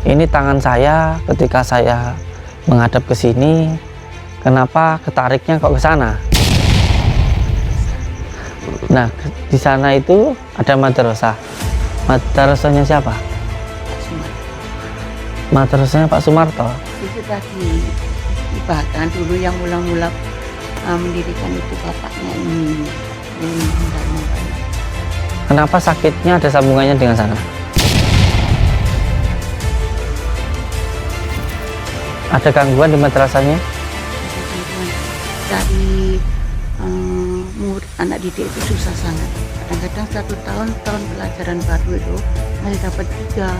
Ini tangan saya ketika saya menghadap ke sini, kenapa ketariknya kok ke sana? Nah, di sana itu ada madrasah. Madrasahnya siapa? Madrasahnya Pak Sumarto. Itu tadi bahkan dulu yang mula-mula mendirikan itu bapaknya ini. Kenapa sakitnya ada sambungannya dengan sana? Ada gangguan di madrasahnya? Dari murid anak didik itu susah sangat. Kadang-kadang 1 tahun pelajaran baru itu hanya dapat 3,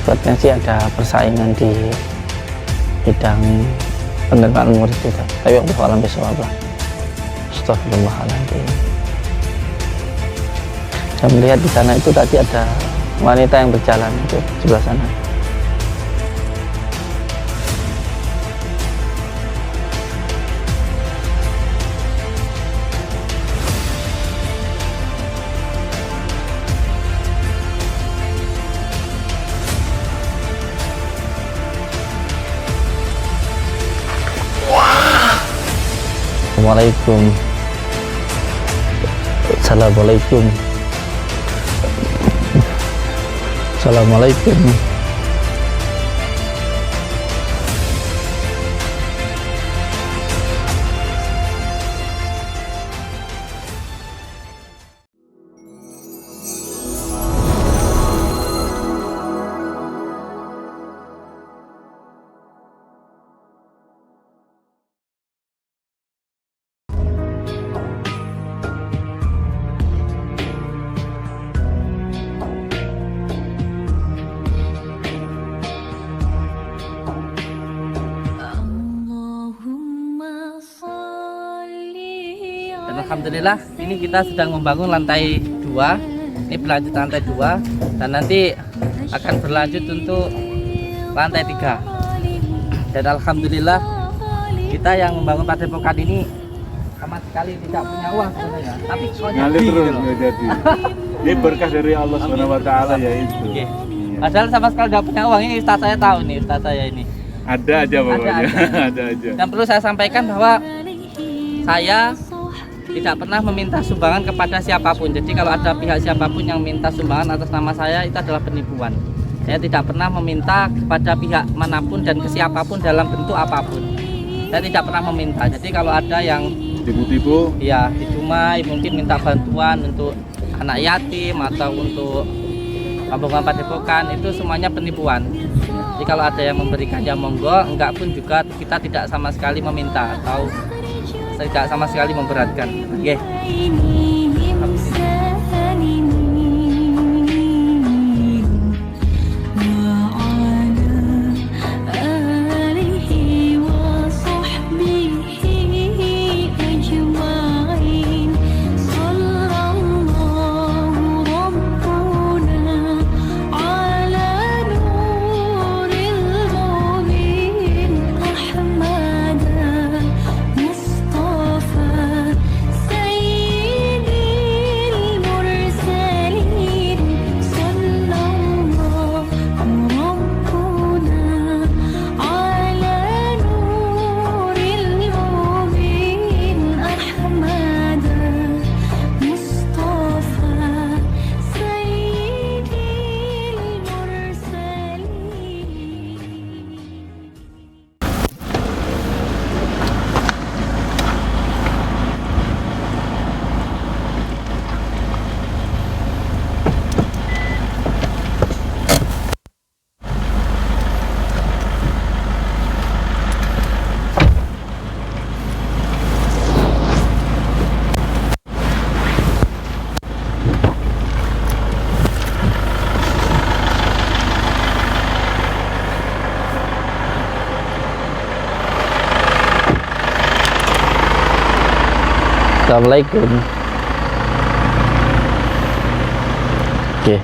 4. Sebetulnya sih ada persaingan di bidang penerimaan murid itu, tapi Allah alam bisawab lah. Astagfirullahaladzim. Saya melihat di sana itu tadi ada wanita yang berjalan itu sebelah sana. Assalamualaikum. Assalamualaikum. Assalamualaikum. Dan alhamdulillah ini kita sedang membangun lantai 2. Ini berlanjut lantai 2 dan nanti akan berlanjut untuk lantai 3. Dan alhamdulillah kita yang membangun padepokan ini sama sekali tidak punya uang sebenarnya, tapi ngalir terus nggak jadi. Ini berkah dari Allah SWT ya itu. Oke. Padahal sama sekali tidak punya uang. Ini ustaz saya tahu nih, ustaz saya ini. Ada aja pokoknya. Ada aja. Dan perlu saya sampaikan bahwa saya tidak pernah meminta sumbangan kepada siapapun. Jadi kalau ada pihak siapapun yang minta sumbangan atas nama saya, itu adalah penipuan. Saya tidak pernah meminta kepada pihak manapun dan ke siapapun dalam bentuk apapun. Saya tidak pernah meminta. Jadi kalau ada yang tipu-tipu, ya dicumai, mungkin minta bantuan untuk anak yatim atau untuk pembangunan padepokan, itu semuanya penipuan. Jadi kalau ada yang memberikan ya monggo, enggak pun juga kita tidak sama sekali meminta atau tidak sama sekali memberatkan. Oke. Assalamualaikum. Oke,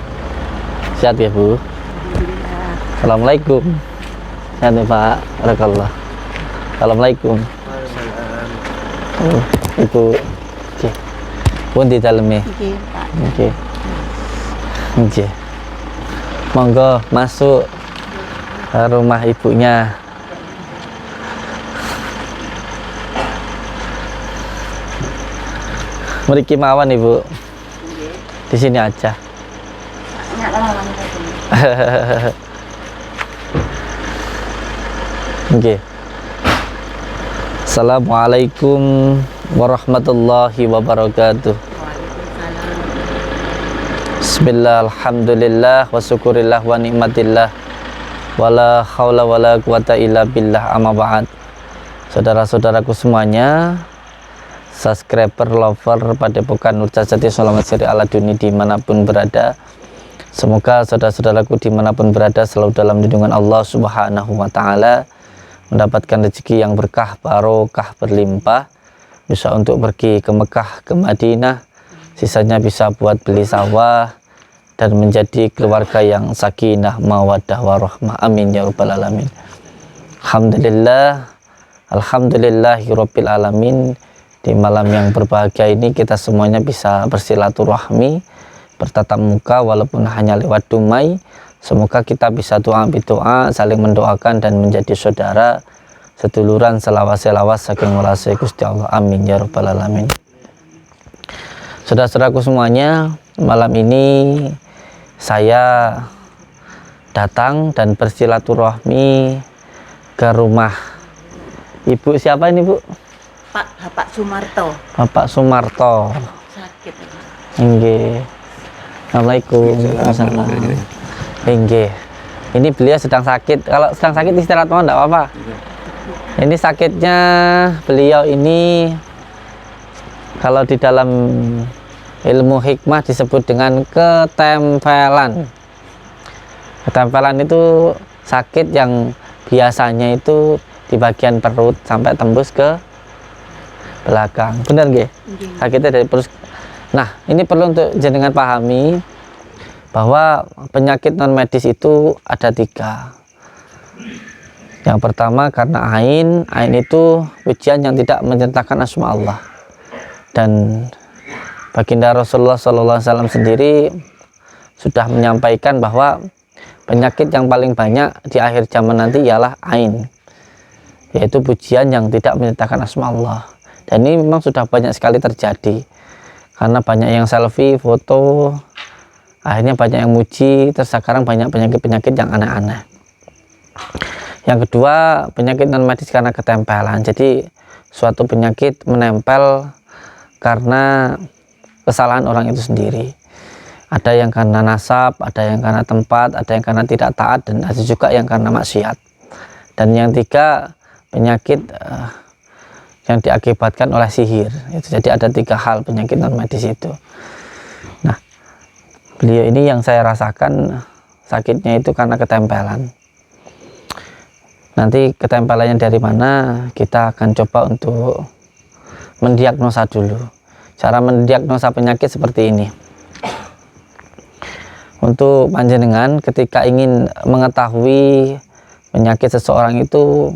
sehat ya Bu? Assalamualaikum. Sehat ya Pak? Barakallah. Assalamualaikum. Oh, Ibu. Oke. Pun di daleme. Nggih, Pak. Nggih. Nggih. Monggo masuk ke rumah ibunya. Mriki mawon Ibu. Di sini aja. Nggak lawan tadi. Nggih. Assalamualaikum warahmatullahi wabarakatuh. Waalaikumsalam. Bismillah, alhamdulillah, wa syukurillah, wa nikmatillah, wala haula wala quwata illa billah, amma ba'd. Saudara-saudaraku semuanya, subscriber, lover Padepokan Nur Jati Selamat Siri Aladuni dimanapun berada, semoga saudara-saudaraku dimanapun berada selalu dalam lindungan Allah Subhanahu wa Ta'ala, mendapatkan rezeki yang berkah, barokah, berlimpah, bisa untuk pergi ke Mekah, ke Madinah, sisanya bisa buat beli sawah dan menjadi keluarga yang sakinah, mawaddah, warahmah. Amin ya rabbal alamin. Alhamdulillah, alhamdulillahirabbil alamin. Di malam yang berbahagia ini kita semuanya bisa bersilaturahmi, bertatap muka walaupun hanya lewat dumai. Semoga kita bisa doa, saling mendoakan dan menjadi saudara, seduluran, selawas-selawas saking welase Gusti Allah. Amin ya rabbal alamin. Saudara-saudaraku semuanya, malam ini saya datang dan bersilaturahmi ke rumah Ibu siapa ini, Bu? Bapak Sumarto Bapak Sumarto. sakit. Nggih. Assalamualaikum. Waalaikumsalam. Nggih. Ini beliau sedang sakit. Kalau sedang sakit istirahat mau enggak apa-apa. Ini sakitnya beliau ini kalau di dalam ilmu hikmah disebut dengan ketempelan. Ketempelan itu sakit yang biasanya itu di bagian perut sampai tembus ke belakang. Benar nggih? Sakitnya dari perut. Nah, ini perlu untuk jenengan pahami bahwa penyakit non medis itu ada 3. Yang pertama karena ain itu pujian yang tidak menyertakan asma Allah. Dan baginda Rasulullah SAW sendiri sudah menyampaikan bahwa penyakit yang paling banyak di akhir zaman nanti ialah ain, yaitu pujian yang tidak menyertakan asma Allah. Dan ini memang sudah banyak sekali terjadi karena banyak yang selfie, foto, akhirnya banyak yang muji, terus sekarang banyak penyakit-penyakit yang aneh-aneh. Yang kedua, penyakit non medis karena ketempelan. Jadi suatu penyakit menempel karena kesalahan orang itu sendiri. Ada yang karena nasab, ada yang karena tempat, ada yang karena tidak taat, dan ada juga yang karena maksiat. Dan yang 3, penyakit yang diakibatkan oleh sihir. Jadi ada 3 hal penyakit non medis itu. Nah, beliau ini yang saya rasakan sakitnya itu karena ketempelan. Nanti ketempelannya dari mana kita akan coba untuk mendiagnosa dulu. Cara mendiagnosa penyakit seperti ini. Untuk panjenengan ketika ingin mengetahui penyakit seseorang itu,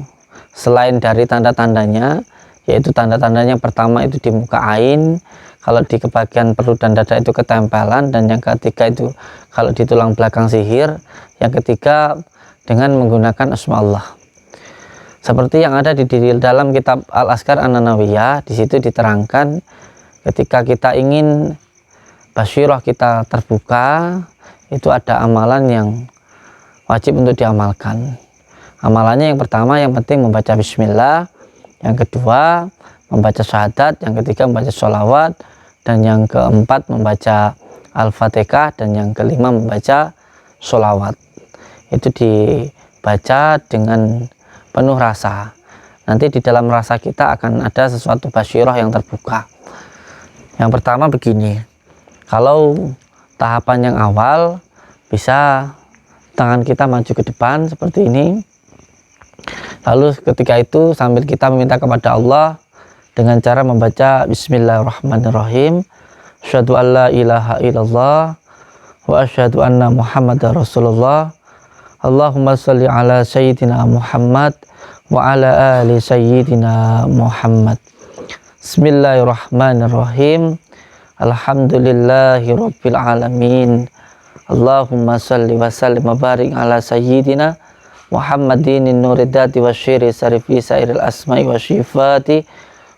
selain dari tanda-tandanya, yaitu tanda-tandanya pertama itu di muka ain, kalau di bagian perut dan dada itu ketempelan, dan yang ketiga itu kalau di tulang belakang sihir, yang ketiga dengan menggunakan asma Allah. Seperti yang ada di dalam kitab Al-Azkar An-Nanawiyah, di situ diterangkan ketika kita ingin basyirah kita terbuka, itu ada amalan yang wajib untuk diamalkan. Amalannya yang pertama, yang penting membaca bismillah, yang kedua membaca syahadat, yang ketiga membaca sholawat, dan yang keempat membaca al-fatihah, dan yang kelima membaca sholawat. Itu dibaca dengan penuh rasa. Nanti di dalam rasa kita akan ada sesuatu basyirah yang terbuka. Yang pertama begini, kalau tahapan yang awal bisa tangan kita maju ke depan seperti ini. Lalu ketika itu sambil kita meminta kepada Allah dengan cara membaca bismillahirrahmanirrahim, asyhadu an la ilaha illallah wa asyhadu anna muhammadar rasulullah, Allahumma sholli ala sayyidina Muhammad wa ala ali sayyidina Muhammad. Bismillahirrahmanirrahim. Alhamdulillahirabbil alamin. Allahumma shalli wa sallim wa barik ala sayyidina Muhammadin nuridati wa syiri sarifi sairil asma'i wa syifati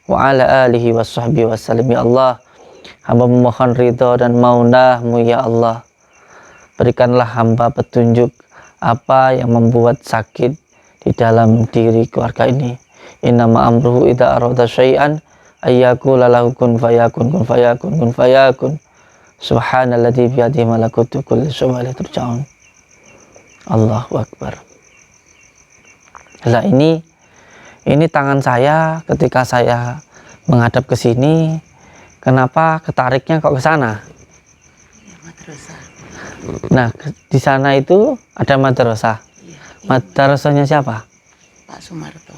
wa ala alihi wa sahbihi wa sallim. Ya Allah, hamba memohon ridha dan maunah-Mu ya Allah. Berikanlah hamba petunjuk apa yang membuat sakit di dalam diri keluarga ini. Innama amruhu idza arada syai'an ayyaqula lahu kun fayakun, kun fayakun, kun fayakun. Subhanalladzi biyadihi malakutu kulli syai'in wa ilaihi turja'un. Allahu akbar. Nah, ini tangan saya ketika saya menghadap ke sini, kenapa ketariknya kok ke sana? Ya, madrasah. Nah, di sana itu ada madrasah. Ya, Madrasahnya siapa? Pak Sumarto.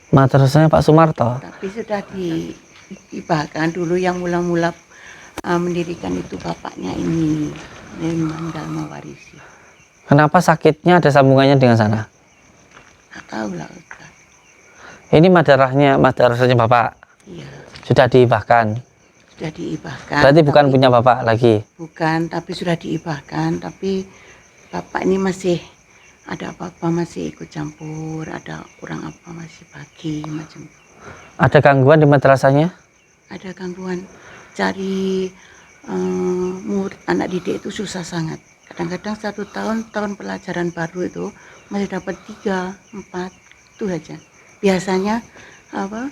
Madrasahnya Pak Sumarto. Tapi sudah diibahkan dulu yang mula-mula mendirikan itu bapaknya ini, Mandal Mawarisi. Kenapa sakitnya ada sambungannya dengan sana? Nggak tahu lah Ustaz. Ini madrasahnya Bapak. Iya, Sudah diibahkan. sudah diibahkan. Berarti bukan tapi- punya Bapak lagi. Bukan, tapi sudah diibahkan. Tapi bapak ini masih ada apa-apa masih ikut campur, ada kurang apa masih bagi macam. Ada gangguan di madrasahnya? Ada gangguan cari murid anak didik itu susah sangat. Kadang-kadang 1 tahun pelajaran baru itu masih dapat 3, 4 itu aja. Biasanya apa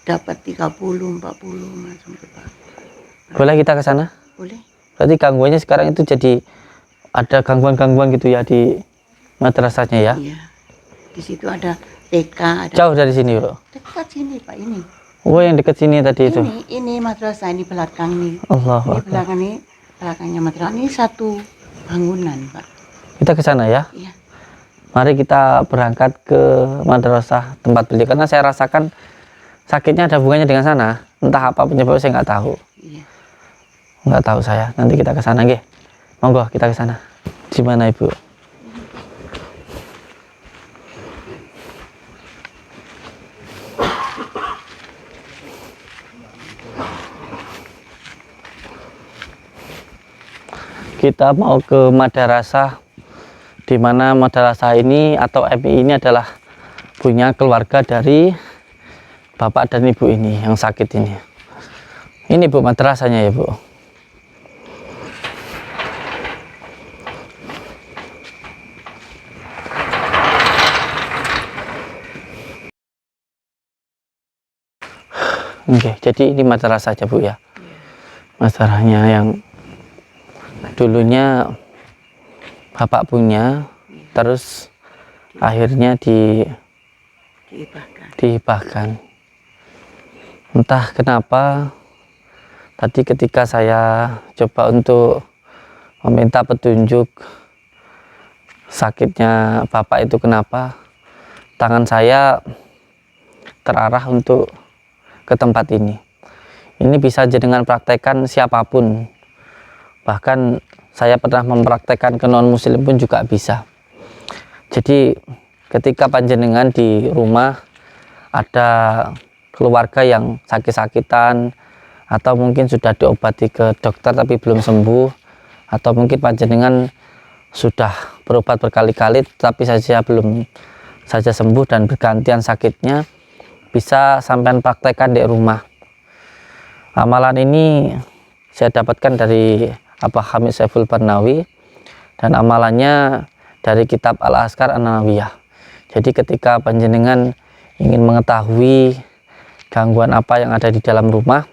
dapat 30, 40 macam itu Pak. Boleh kita ke sana? Boleh? Berarti gangguannya sekarang itu jadi ada gangguan-gangguan gitu ya di madrasahnya ya? Iya. Di situ ada TK, ada Jauh dari sini, Bro. dekat sini Pak ini. Oh, yang dekat sini tadi itu. Ini madrasah ini belakang nih. Allahu Ini Akbar. belakangnya madrasah ini satu bangunan Pak. Kita ke sana ya. Iya. Mari kita berangkat ke madrasah tempat beliau karena saya rasakan sakitnya ada hubungannya dengan sana. Entah apa penyebabnya saya nggak tahu. Iya. Nggak tahu saya. Nanti kita ke sana, nggih. Monggo kita ke sana. Di mana, Ibu? Kita mau ke madrasah, di mana madrasah ini atau MI ini adalah punya keluarga dari bapak dan ibu ini yang sakit ini. Ini Bu madrasahnya ya Bu. Oke, jadi ini madrasahnya Bu ya. Madrasahnya yang dulunya bapak punya, terus akhirnya Diibahkan. dihibahkan. Entah kenapa tadi ketika saya coba untuk meminta petunjuk sakitnya bapak itu kenapa, tangan saya terarah untuk ke tempat ini. Ini bisa dengan praktekkan siapapun, bahkan saya pernah mempraktekkan ke non muslim pun juga bisa. Jadi ketika panjenengan di rumah ada keluarga yang sakit-sakitan, atau mungkin sudah diobati ke dokter tapi belum sembuh, atau mungkin panjenengan sudah berobat berkali-kali tapi belum saja sembuh dan bergantian sakitnya, bisa sampai praktekkan di rumah. Amalan ini saya dapatkan dari Abah Hamid Saiful Barnawi dan amalannya dari kitab Al-Azkar An-Nawawiyah. Jadi ketika panjenengan ingin mengetahui gangguan apa yang ada di dalam rumah,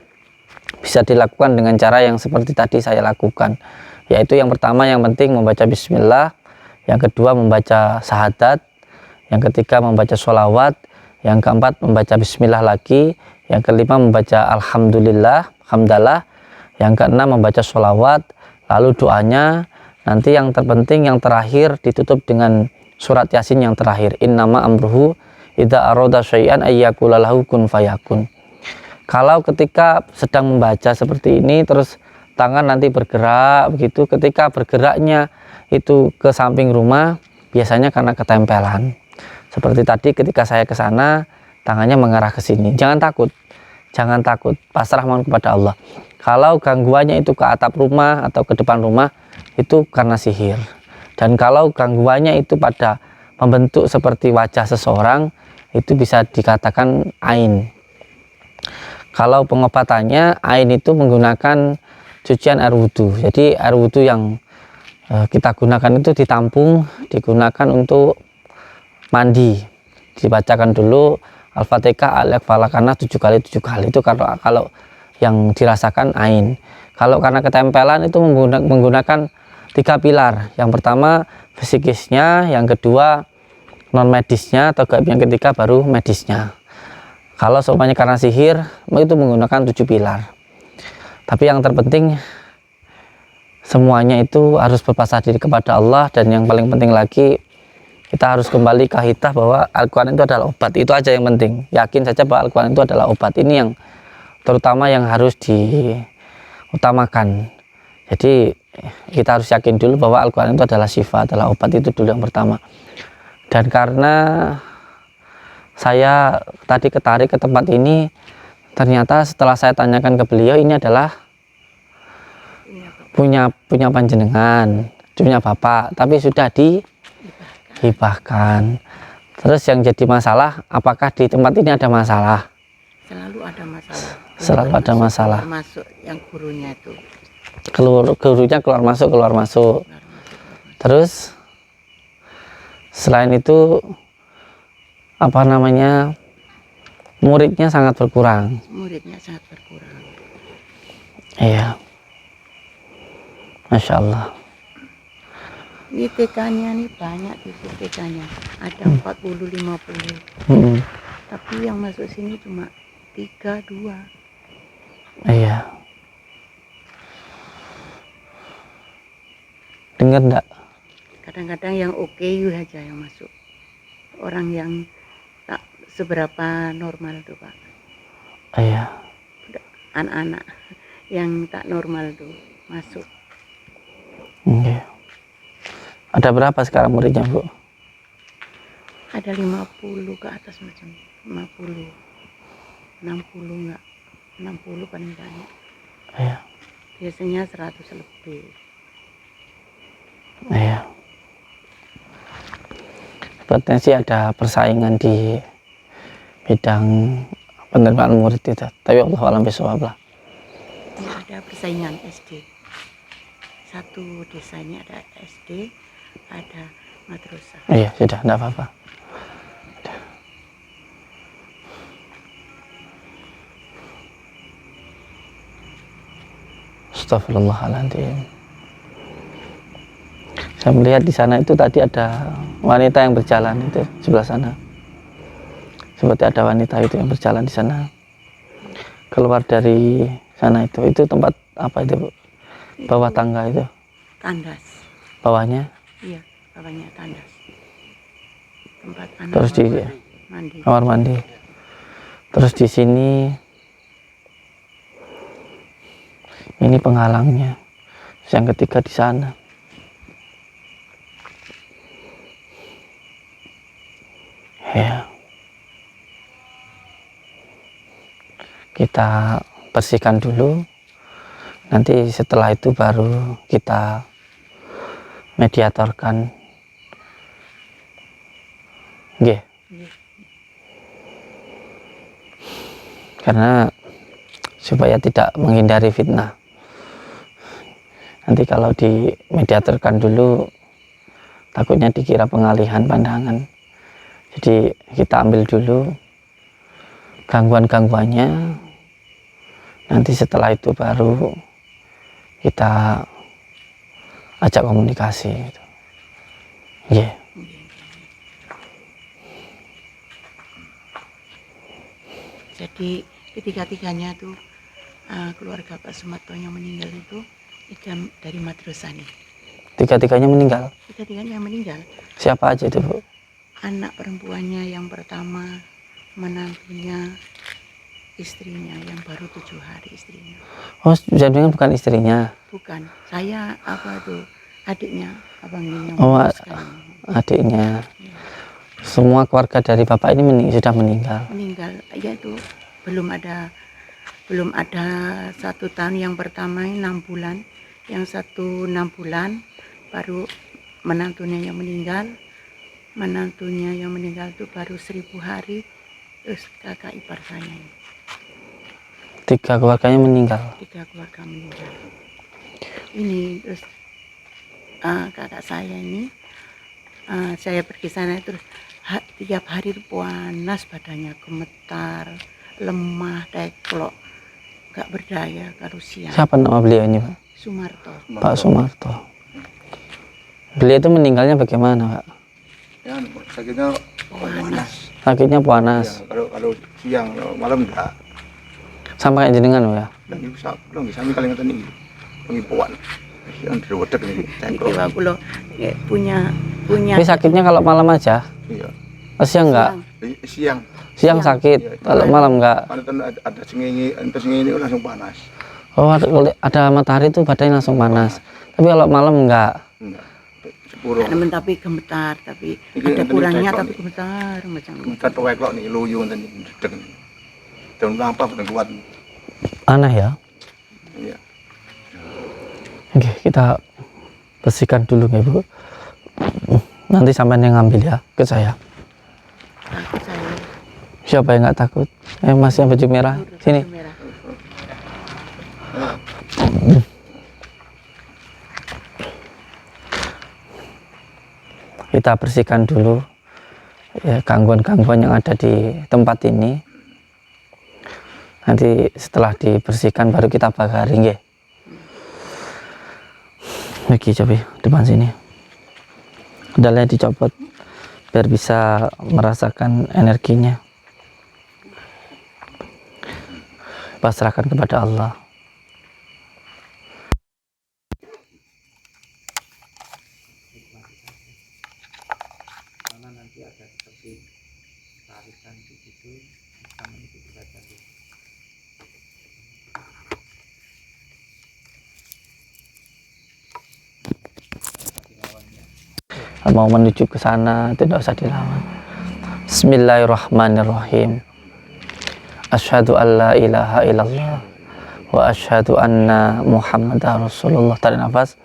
bisa dilakukan dengan cara yang seperti tadi saya lakukan, yaitu yang pertama yang penting membaca bismillah, yang kedua membaca syahadat, yang ketiga membaca sholawat, yang keempat membaca bismillah lagi, yang kelima membaca alhamdulillah, hamdalah, yang keenam membaca sholawat, lalu doanya nanti yang terpenting yang terakhir ditutup dengan surat Yasin yang terakhir, innama amruhu idza arada syai'an ayyaqula lahu kun fayakun. Kalau ketika sedang membaca seperti ini terus tangan nanti bergerak begitu, ketika bergeraknya itu ke samping rumah biasanya karena ketempelan. Seperti tadi ketika saya ke sana tangannya mengarah ke sini. Jangan takut. jangan takut, pasrah mohon kepada Allah. Kalau gangguannya itu ke atap rumah atau ke depan rumah, itu karena sihir. Dan kalau gangguannya itu pada membentuk seperti wajah seseorang, itu bisa dikatakan ain. Kalau pengobatannya, ain itu menggunakan cucian air wudhu. Jadi air wudhu yang kita gunakan itu ditampung, digunakan untuk mandi. Dibacakan dulu Al-Fatihah, Al-Falakana 7 kali 7 kali. Itu kalau yang dirasakan ain. Kalau karena ketempelan itu menggunakan 3 pilar. Yang pertama fisikisnya, yang kedua non medisnya, atau yang ketiga baru medisnya. Kalau semuanya karena sihir, itu menggunakan 7 pilar. Tapi yang terpenting semuanya itu harus berpasrah diri kepada Allah, dan yang paling penting lagi kita harus kembali ke kaidah bahwa Al-Quran itu adalah obat. Itu aja yang penting. Yakin saja bahwa Al-Quran itu adalah obat. Ini yang terutama yang harus diutamakan. Jadi kita harus yakin dulu bahwa Al-Quran itu adalah syifa, adalah obat. Itu dulu yang pertama. Dan karena saya tadi ketarik ke tempat ini, ternyata setelah saya tanyakan ke beliau, ini adalah punya panjenengan, punya bapak, tapi sudah dihibahkan. Terus yang jadi masalah, apakah di tempat ini ada masalah? Selalu ada masalah. Selalu ada masalah. Masuk yang gurunya itu. Gurunya keluar masuk. Terus selain itu muridnya sangat berkurang. Iya, Masya Allah. Ini TK-nya nih banyak, itu TK-nya ada 40-50. Tapi yang masuk sini cuma 3-2. Iya. Dengar enggak? Kadang-kadang yang OKU aja yang masuk. Orang yang tak seberapa normal tuh Pak. Iya. Anak-anak yang tak normal tuh masuk. Iya. Ada berapa sekarang muridnya, Bu? Ada 50 ke atas macam 50. 60 enggak. 60 paling banyak. Iya. Biasanya 100 lebih. Iya. Sepertinya sih ada persaingan di bidang penerimaan murid itu. Tapi Allah alam bisawab lah. Ya, ada persaingan SD. Satu desa ini ada SD, ada madrasah. Iya, sudah, enggak apa-apa. Astagfirullahaladzim. Saya melihat di sana itu tadi ada wanita yang berjalan itu sebelah sana. Seperti ada wanita itu yang berjalan di sana. Keluar dari sana itu tempat apa itu, Bu? Bawah tangga itu. Tandas. Bawahnya? Iya, bawahnya tandas. Tempat anak Terus di mandi. kamar mandi. Terus di sini ini penghalangnya. Yang ketiga di sana. Ya. Kita bersihkan dulu. Nanti setelah itu baru kita mediatorkan. Nggih. Karena supaya tidak menghindari fitnah. Nanti kalau dimediatorkan dulu, takutnya dikira pengalihan pandangan. Jadi kita ambil dulu gangguan-gangguannya. Nanti setelah itu baru kita ajak komunikasi. Yeah. Jadi ketiga-tiganya tuh keluarga Pak Sumarto yang meninggal itu dari madrasah nih. Tiga-tiganya meninggal? Tiga-tiganya meninggal. Siapa aja itu, Bu? Anak perempuannya yang pertama, menantunya, istrinya yang baru 7 hari istrinya. Oh, jadinya bukan istrinya? Bukan, saya adiknya, abangnya yang adiknya. Ya. Semua keluarga dari bapak ini sudah meninggal? Meninggal, ya itu belum ada belum ada 1 tahun. Yang pertama 6 bulan, yang satu 6 bulan, baru menantunya yang meninggal. Menantunya yang meninggal itu baru 1000 hari. Terus kakak ipar saya ini, 3 keluarganya meninggal. 3 keluarga meninggal. Ini terus kakak saya ini, saya pergi sana terus tiap hari itu panas badannya, gemetar, lemah, teklok, nggak berdaya kalau siang. Siapa nama beliau ini, Pak? Sumarto. Pak Sumarto. Beliau itu meninggalnya bagaimana, Pak? Ya, sakitnya panas. Sakitnya Ya, panas. kalau siang, kalau malam enggak. Sama kayak jenengan, Pak, ya? Dan bisa belum bisa kali ngeten iki. Pengipuan. Yang diwedek ini Iki tengkok. aku loh punya Tapi sakitnya kalau malam aja? Iya. Siang enggak? Siang. Siang sakit, Iya. kalau malam enggak? Ada sengenge, langsung panas. Oh, ada matahari itu badannya langsung panas. Tapi kalau malam enggak? Enggak. Sepuro. tapi gemetar, tapi Iki ada ngeten kurangnya, teklok tapi nih. gemetar macam Kita tuwek nih luyu ngeten iki dedek. Dan lampa boten kuat. Aneh ya? Iya. Oke, kita bersihkan dulu ya, Bu. Nanti sampai yang ngambil ya ke saya. takut saya. Siapa yang nggak takut? Mas yang baju merah, sini. Baju merah. Kita bersihkan dulu ya gangguan-gangguan yang ada di tempat ini. Nanti setelah dibersihkan baru kita bakari, nggih. Lagi coba depan sini. Pedalnya dicopot biar bisa merasakan energinya. Pasrahkan kepada Allah. Karena nanti ada seperti tarikan di situ, bisa mengikuti saja. Mau menuju ke sana tidak usah dilawan. Bismillahirrahmanirrahim. Asyhadu an la ilaha illallah wa asyhadu anna Muhammadar Rasulullah. Tarik nafas,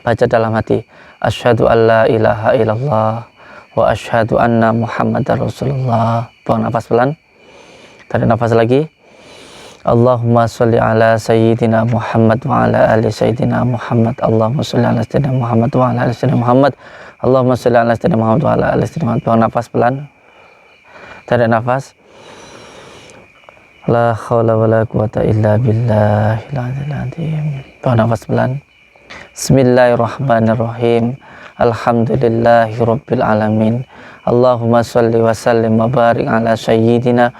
baca dalam hati. Asyhadu an la ilaha illallah wa asyhadu anna Muhammadar Rasulullah. Buang nafas pelan. Tarik nafas lagi. Allahumma sholli ala sayyidina Muhammad wa ala ali sayyidina Muhammad. Allahumma sholli ala sayyidina Muhammad wa ala ali sayyidina Muhammad. Allahumma sholli ala sayyidina Muhammad wa ala ali sayyidina Muhammad. Buang nafas pelan. Tarik nafas. La haula wala quwata illa billahil azim. Buang nafas pelan. Bismillahirrahmanirrahim. Alhamdulillahi rabbil alamin. Allahumma sholli wa sallim wa barik ala sayyidina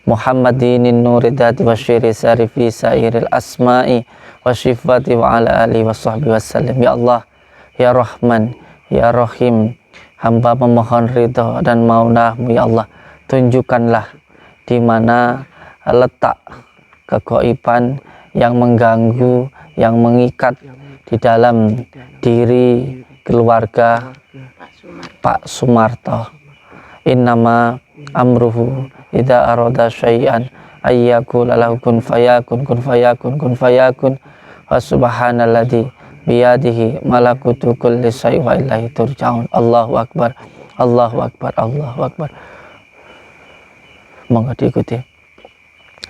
Muhammadinin nuridati wa syiri sarifi sairil asma'i wa syifati wa ala alihi wa sahbihi wa sallim. Ya Allah, Ya Rahman, Ya Rahim, hamba memohon ridho dan maunah-Mu ya Allah. Tunjukkanlah di mana letak kegoiban yang mengganggu, yang mengikat di dalam diri keluarga Pak Sumarto. Innama amruhu idza arada syai'an ayyakul lahu kun fayakun kun fayakun kun fayakun wa subhanalladzi biyadihi malakutu kulli syai'in wa ilaihi turja'un. Allahu akbar, Allahu akbar, Allahu akbar. Monggo diikuti,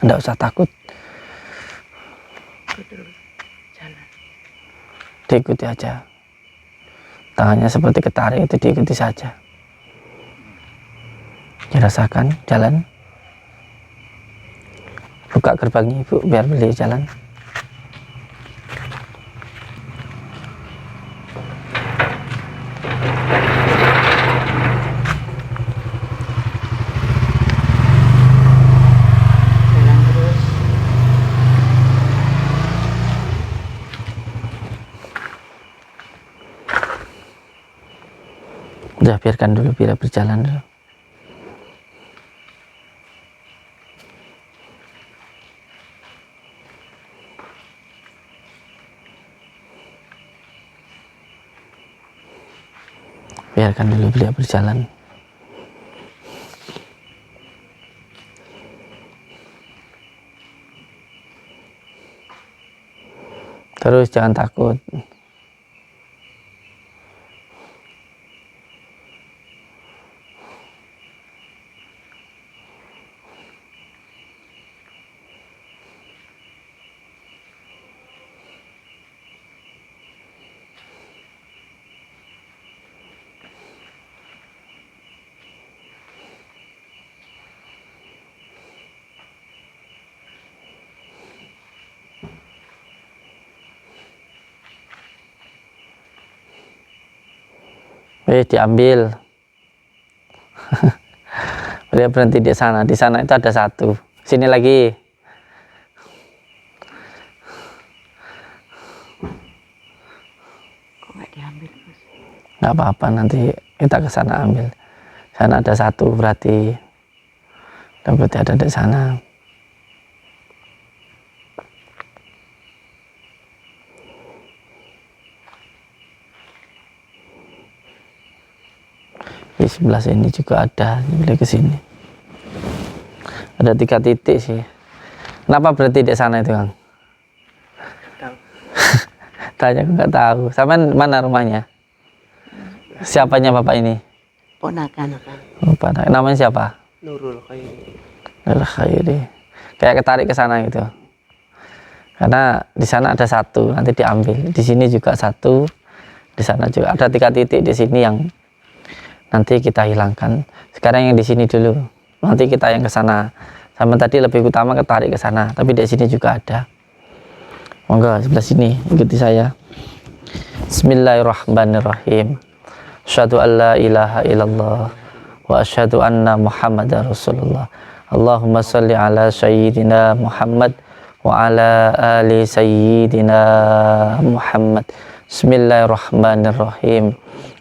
tidak usah takut, diikuti aja. Tangannya seperti ketarik, itu diikuti saja. Dirasakan jalan. Buka gerbangnya Ibu biar beli jalan. Jalan terus. Udah biarkan dulu, biar berjalan dulu. Biarkan dulu beliau berjalan. Terus jangan takut. Diambil. Dia berhenti di sana. Di sana itu ada satu. Sini lagi. Kok nggak diambil, Gus? Nggak apa-apa, nanti kita ke sana ambil. Sana ada satu berarti. Berarti ada di sana. Di sebelah sini juga ada, boleh ke sini. Ada 3 titik sih. Kenapa berhenti di sana itu, Kang? Tanya, aku nggak tahu. Sama mana rumahnya? Siapanya bapak ini? Ponakan. Lupa. Namanya siapa? Nurul Khairi. Nurul Khairi. Kayak ketarik ke sana gitu. Karena di sana ada satu, nanti diambil. Di sini juga satu. Di sana juga ada 3 titik di sini yang nanti kita hilangkan. Sekarang yang di sini dulu, nanti kita yang ke sana. Sama tadi lebih utama ketarik ke sana, tapi di sini juga ada. Monggo sebelah sini, ikuti saya. Bismillahirrahmanirrahim. Asyhadu an la ilaha illallah wa asyhadu anna Muhammadar Rasulullah. Allahumma shalli ala sayyidina Muhammad wa ala ali sayyidina Muhammad. Bismillahirrahmanirrahim.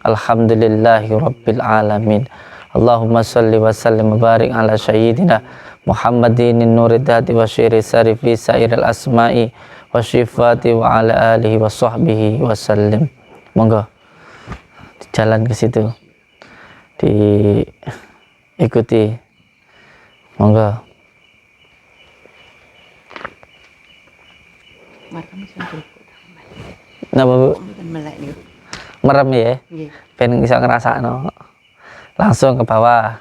Alhamdulillahi rabbil alamin. Allahumma salli wa sallim wa barik ala sayyidina Muhammadin nuridati wa syiri sarifi sairil asma'i wa syifati wa ala alihi wa sahbihi wa sallim. Monggo jalan ke situ, diikuti. Monggo. Napa Bu? Merem ya? Pengen bisa ngerasa no. Langsung ke bawah,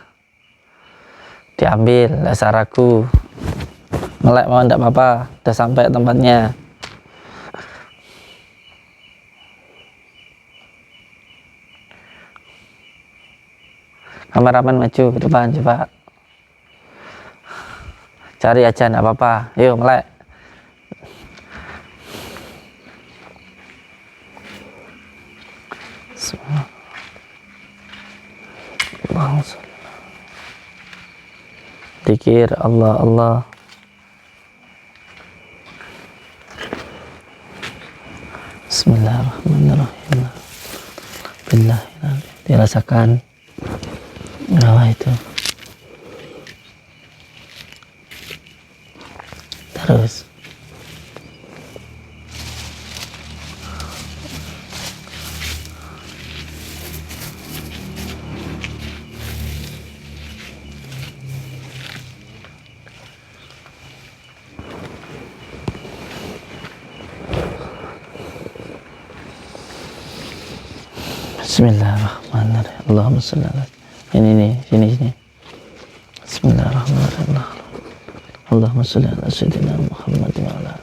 diambil, nggak usah ragu. Melek mau enggak apa-apa, udah sampai tempatnya. Kameramen maju ke depan coba. Cari aja enggak apa-apa. Yuk melek. Zikir Allah Allah. Bismillahirrahmanirrahim. Billah, dirasakan bawah itu. Terus Bismillahirrahmanirrahim. Allahumma shalli ala sini. Bismillahirrahmanirrahim. Allahumma shalli ala sayyidina Muhammad wa ala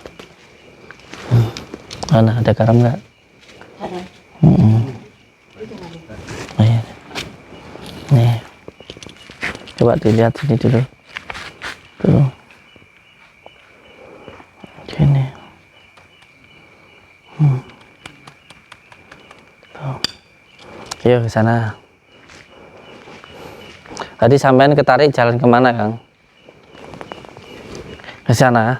Mana ada garam enggak? Oh, iya. Nih. Coba dilihat sini dulu. Tuh. Gini. Ayo ke sana. Tadi sampean ketarik jalan kemana, Kang? Ke sana.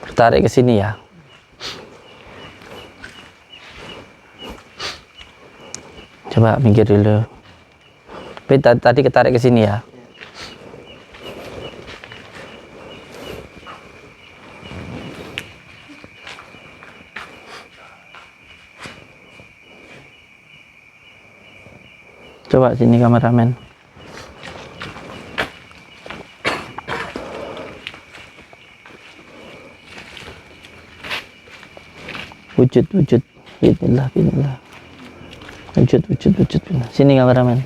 Ketarik ke sini ya. Coba minggir dulu. Tadi ketarik ke sini ya. Coba sini kameramen. Wujud, wujud. Bismillah, bismillah. Wujud, wujud, wujud. Sini kameramen.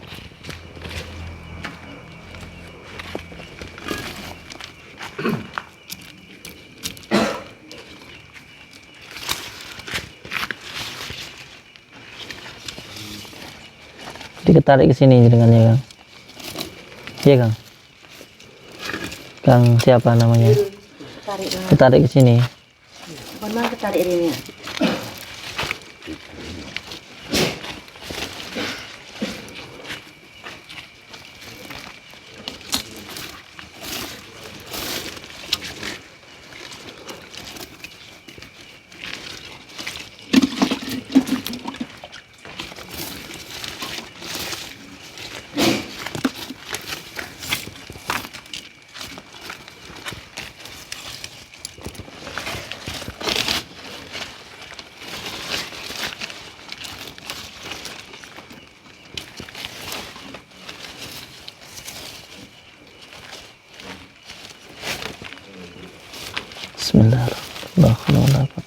Diketarik ke sini dengannya, Kang. Iya, Kang. Kang siapa namanya? Tarik dulu. Ketarik ke sini. Mana ketarik ini? Bismillahirrahmanirrahim.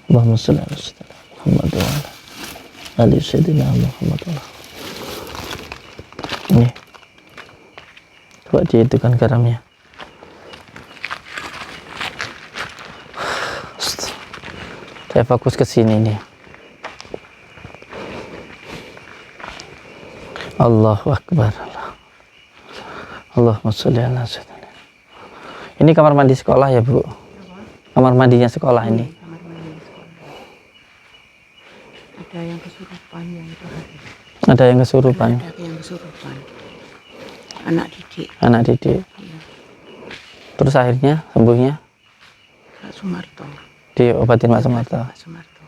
Allahumma sholli ala sayyidina Muhammad wa ala ali sayyidina Muhammad. Ini coba dihidupkan garamnya. Saya fokus ke sini nih. Allahu Akbar. Allahumma sholli ala sayyidina. Ini kamar mandi sekolah ya, Bu? Kamar mandinya sekolah ini. Kamar mandi sekolah. Ada yang kesurupan yang itu hari. Ada yang kesurupan. Ada yang kesurupan. Anak didik. Anak didik. Iya. Terus akhirnya sembuhnya Pak Sumarto. diobatin Pak Sumarto. Pak Sumarto.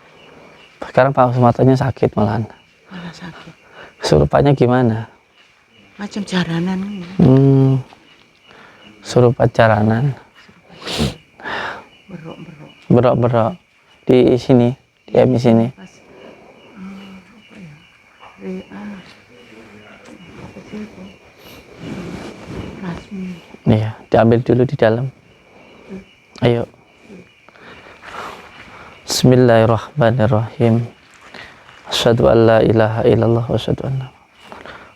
Sekarang Pak Sumartonya sakit malahan. Malah sakit. Kesurupannya gimana? Macam jaranan. Kesurupan jaranan. Berok-berok. Berok-berok di sini, di sini. Pas apa ya? Apa sih itu? Rasmi. Iya, diambil dulu di dalam. Ayo. Bismillahirrahmanirrahim. Asyhadu an la ilaha illallah wa asyhadu anna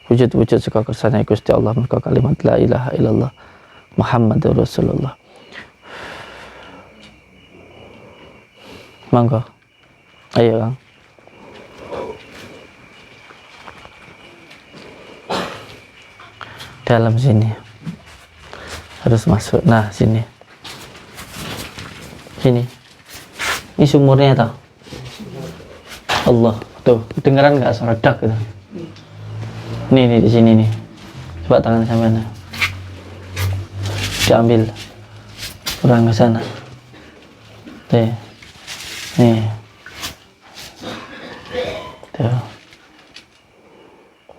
wujud-wujud saka kersane Gusti Allah maka kalimat la ilaha illallah Muhammadur Rasulullah. Monggo. Ayo, Kang. Dalam sini. Harus masuk. Nah, sini. Sini. Ini sumurnya toh. Allah. Tuh, kedengeran nggak suara dak gitu. Nih di sini nih. Coba tangan sampai sana. Diambil. Kurang ke sana. Tuh. Nih. Tuh.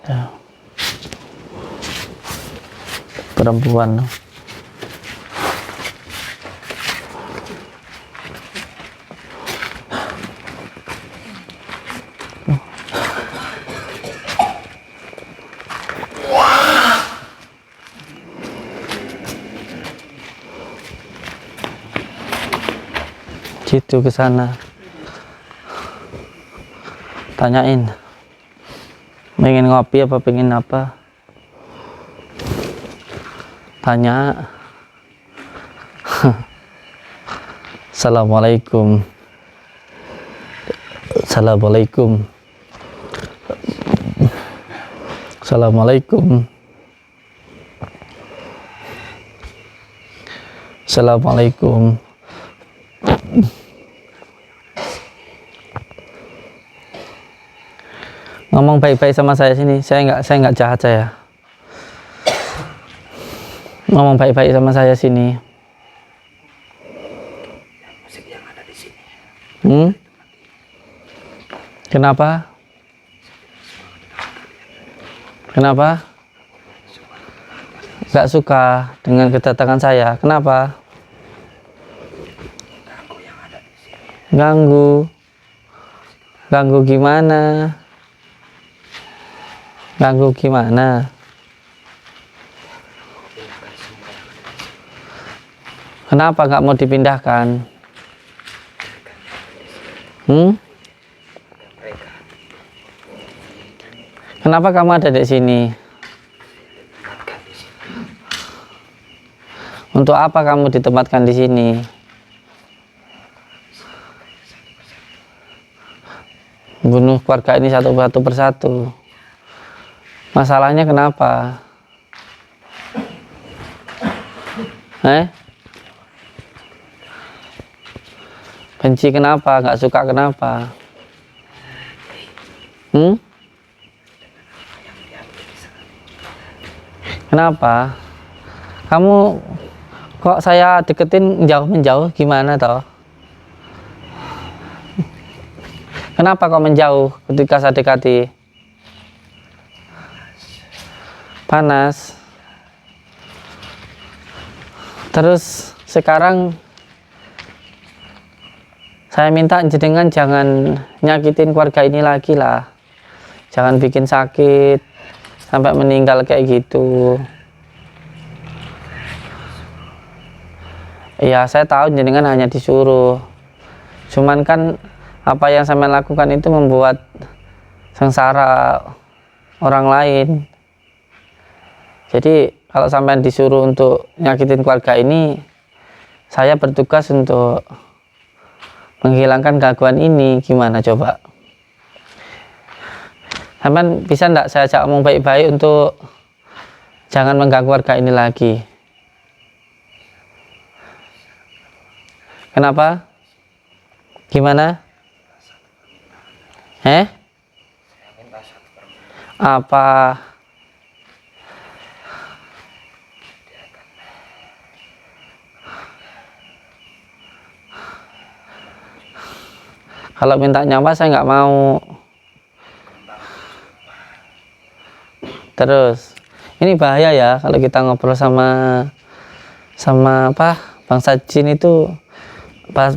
Tuh. Perempuan. Gitu ke sana. Tanyain. Pengen ngopi apa pengen apa? Tanya. Assalamualaikum. Assalamualaikum. Assalamualaikum. Assalamualaikum. Ngomong baik-baik sama saya sini. Saya nggak jahat saya. Ngomong baik-baik sama saya sini. Musik yang ada di sini. Kenapa? Kenapa? Nggak suka dengan kedatangan saya. Kenapa? Ganggu. Ganggu gimana? Ganggu gimana? Kenapa nggak mau dipindahkan? Kenapa kamu ada di sini? Untuk apa kamu ditempatkan di sini? Bunuh keluarga ini satu persatu. Masalahnya kenapa? Benci kenapa? Nggak suka kenapa? Kenapa? Kamu kok saya deketin menjauh gimana toh? Kenapa kok menjauh ketika saya dekati? Panas. Terus sekarang saya minta jenengan jangan nyakitin keluarga ini lagi lah. Jangan bikin sakit sampai meninggal kayak gitu. Iya, saya tahu jenengan hanya disuruh. Cuman kan apa yang saya lakukan itu membuat sengsara orang lain. Jadi kalau sampai disuruh untuk nyakitin keluarga ini, saya bertugas untuk menghilangkan gangguan ini. Gimana coba? Sampai bisa enggak saya ajak ngomong baik-baik untuk jangan mengganggu keluarga ini lagi? Kenapa? Gimana? Apa? Kalau minta nyawa saya nggak mau. Terus ini bahaya ya kalau kita ngobrol sama bangsa jin itu,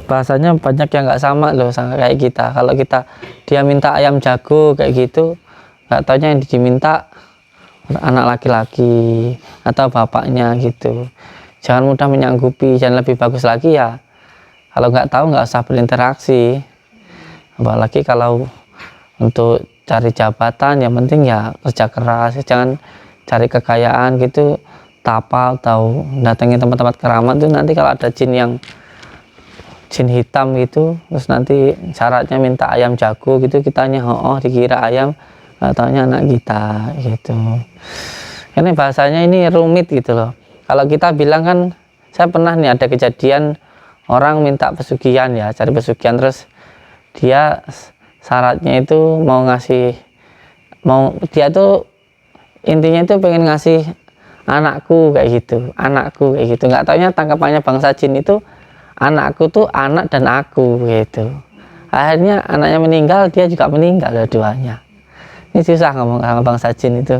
bahasanya banyak yang nggak sama loh sama kayak kita. Kalau dia minta ayam jago kayak gitu, nggak taunya yang diminta anak laki-laki atau bapaknya gitu. Jangan mudah menyanggupi, dan lebih bagus lagi ya kalau nggak tahu nggak usah berinteraksi. Apalagi kalau untuk cari jabatan, yang penting ya kerja keras, jangan cari kekayaan gitu, tapal atau datangin tempat-tempat keramat tuh. Nanti kalau ada jin hitam gitu, terus nanti syaratnya minta ayam jago gitu, kitanya dikira ayam, nggak taunya anak kita gitu. Karena bahasanya ini rumit gitu loh. Kalau kita bilang kan, saya pernah nih ada kejadian orang minta pesugihan ya, cari pesugihan, terus dia syaratnya itu dia tuh intinya itu pengen ngasih anakku kayak gitu, nggak taunya tangkapannya bangsa jin itu anakku tuh anak dan aku gitu. Akhirnya anaknya meninggal, dia juga meninggal dua-duanya. Ini susah ngomong sama bangsa jin itu,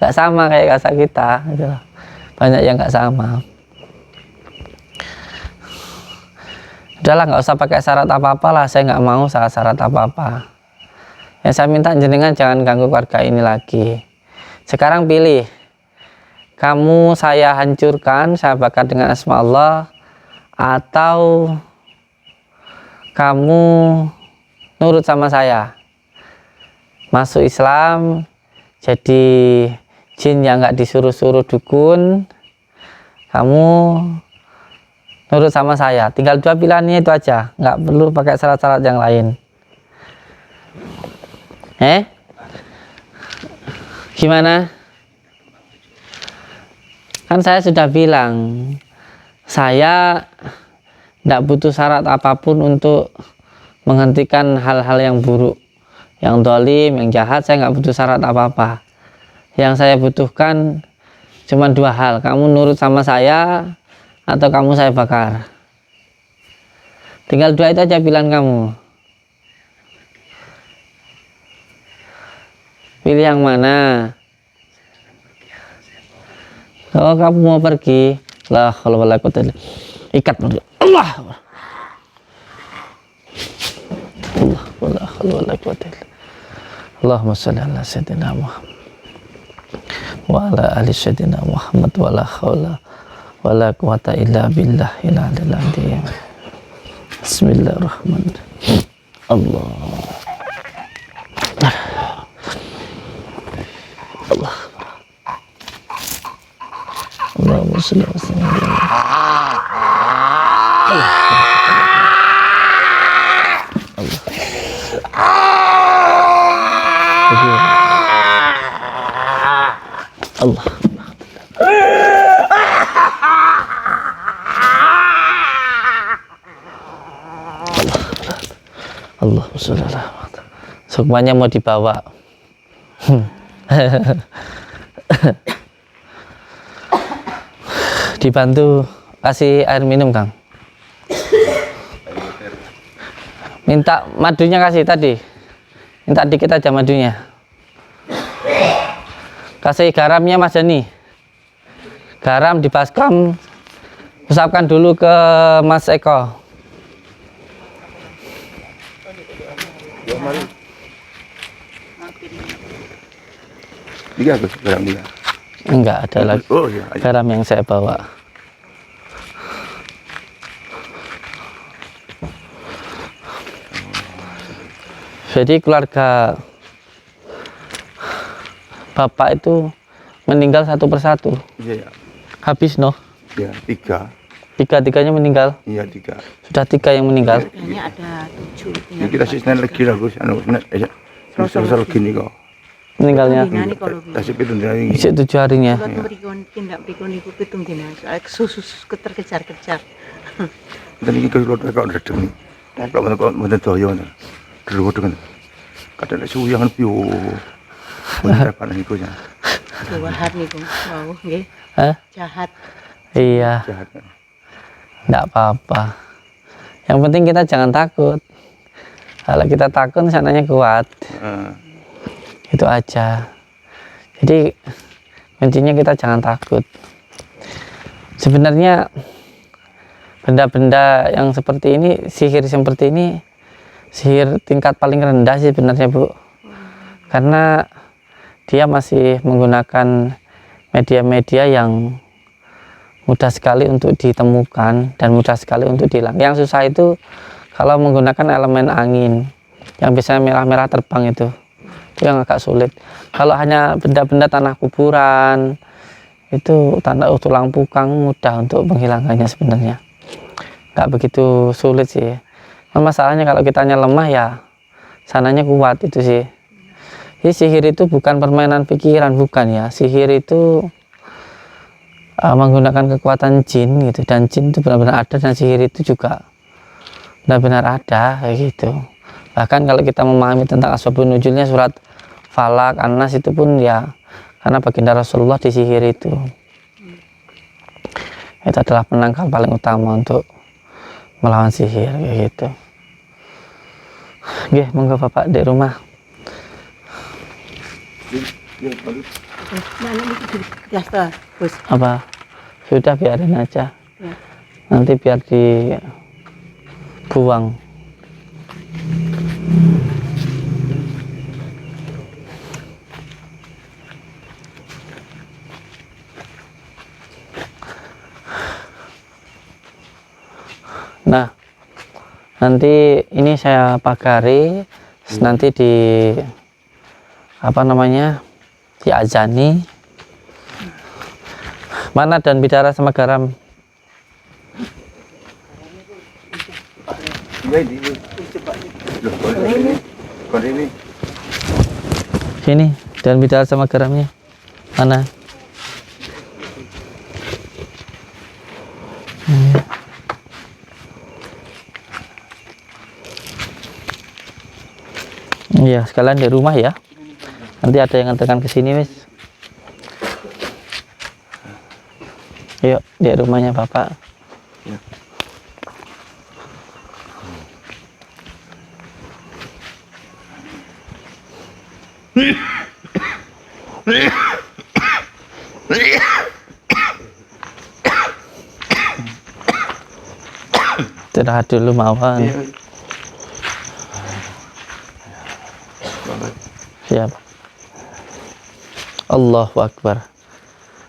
nggak sama kayak bahasa kita gitu loh. Banyak yang nggak sama. Udahlah, nggak usah pakai syarat apa-apa lah, saya nggak mau syarat apa-apa. Yang saya minta jenengan jangan ganggu keluarga ini lagi. Sekarang pilih, kamu saya hancurkan, saya bakar dengan asma Allah, atau kamu nurut sama saya, masuk Islam, jadi jin yang nggak disuruh-suruh dukun, kamu nurut sama saya. Tinggal dua pilihannya itu aja, nggak perlu pakai syarat-syarat yang lain. Gimana? Kan saya sudah bilang, saya tidak butuh syarat apapun untuk menghentikan hal-hal yang buruk, yang dolim, yang jahat. Saya nggak butuh syarat apa-apa. Yang saya butuhkan cuma dua hal, kamu nurut sama saya atau kamu saya bakar. Tinggal dua itu aja pilihan kamu. Pilih yang mana? Oh, kamu mau pergi? Lah, kalau berlaku ikat dulu. Allah. Allahumma sholli ala sayyidina Muhammad wa ala ali sayyidina Muhammad wa la haula wa la quwata illa billahil aliyil azim. Bismillahirrahmanirrahim. Allah. Allah. Allahumma shalli ala sayyidina Allah. Allah Subhanahu. Semuanya mau dibawa. Dibantu kasih air minum, Kang. Minta madunya kasih tadi. Minta dikit aja madunya. Kasih garamnya Mas Jani. Garam dibaskom. Usapkan dulu ke Mas Eko. Tiga Gus, garam tiga. Enggak ada lagi. Oh iya. Garam yang saya bawa. Jadi keluarga Bapak itu meninggal satu persatu. Iya ya. Habis noh. Iya, tiga. Tiga-tiganya meninggal. Iya, tiga. Sudah 3 yang meninggal. Hanya ada 7. Ini kita sisnya lagi lah Gus, anu selesai gini kok. Meninggalnya Dinani kalau Kasih pitung ini. isi 7 harinya. kalau merikon tindak merikon iku pitung dina susu keterkejar-kejar. Dan ini kalau kau redeng nih. Kalau mau doyo nih. Dulu dengan kadang suhu yang piu. Bener apa nih kunya? Jahat niku mau nggih. Hah? Jahat. Iya, Jahat. enggak apa-apa. Yang penting kita jangan takut. Kalau kita takut sananya kuat. Itu aja. Jadi kuncinya kita jangan takut. Sebenarnya benda-benda yang seperti ini, sihir seperti ini, sihir tingkat paling rendah sih sebenarnya Bu. Karena dia masih menggunakan media-media yang mudah sekali untuk ditemukan dan mudah sekali untuk dihilang. Yang susah itu kalau menggunakan elemen angin yang biasanya merah-merah terbang itu yang agak sulit. Kalau hanya benda-benda tanah kuburan itu tanah tulang pukang mudah untuk menghilangkannya sebenarnya, nggak begitu sulit sih. Masalahnya kalau kitanya lemah ya sananya kuat itu sih. Jadi sihir itu bukan permainan pikiran, bukan ya. Sihir itu menggunakan kekuatan jin gitu, dan jin itu benar-benar ada, dan sihir itu juga benar-benar ada kayak gitu. Bahkan kalau kita memahami tentang asbabun nuzulnya surat Falak, An-Nas itu pun ya karena baginda Rasulullah disihir itu. Itu adalah penangkal paling utama untuk melawan sihir kayak gitu. Oke, monggo Bapak di rumah. Jasta, Gus. Apa? Sudah biarin aja. Ya. Nanti biar dibuang. Nah, nanti ini saya pagari, nanti di apa namanya, diazani. Mana dan bidara sama garam? Ini. Sini, dan bidara sama garamnya. Mana? Iya, sekalian di rumah ya. Nanti ada yang nganterkan ke sini, wis. Yuk, di rumahnya Bapak. Ya. Istirahat dulu mawon. Siap. Allahu Akbar.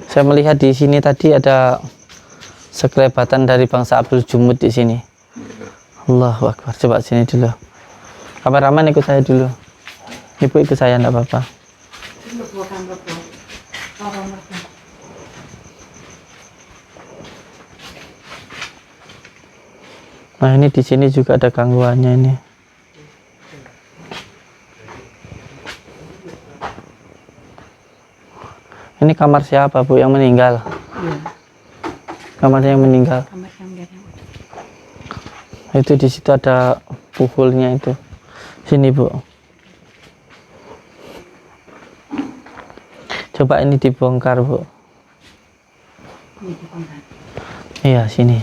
Saya melihat di sini tadi ada sekelebatan dari bangsa Abdul Jumud di sini. Allahu Akbar. Coba sini dulu. Kameraman ikut saya dulu. Ibu ikut saya, enggak apa-apa. Nah, ini di sini juga ada gangguannya ini. Ini kamar siapa, Bu, yang meninggal? Iya, Kamarnya yang meninggal. kamar yang dia. Itu di situ ada pukulnya itu. Sini, Bu. Coba ini dibongkar, Bu. Ini dibongkar. Iya, sini.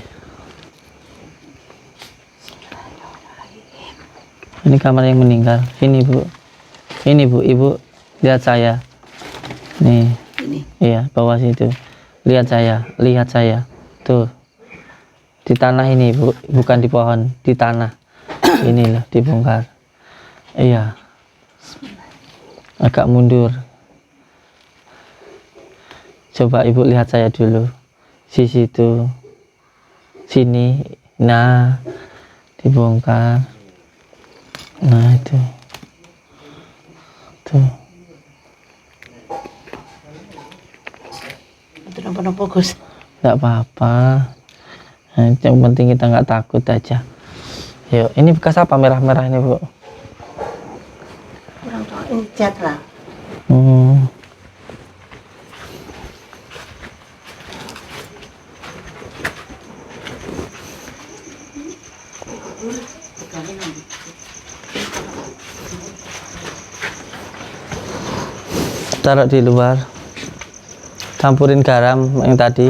Ini kamar yang meninggal. Sini, Bu. Ini, Bu. Ibu lihat saya. Nih. Ini. Iya, bawah situ. Lihat saya. Lihat saya. Tuh. Di tanah ini, Bu. Bukan di pohon. Di tanah. Ini loh, dibongkar. Iya. Agak mundur. Coba Ibu lihat saya dulu. Di situ. Sini. Nah. Dibongkar. Nah, itu. Tuh. Itu nampak Gus. Nggak apa-apa. Nah, yang penting kita nggak takut aja. Yuk, ini bekas apa merah-merah ini, Bu? Kurang tahu ini cat lah. Taruh di luar. Campurin garam yang tadi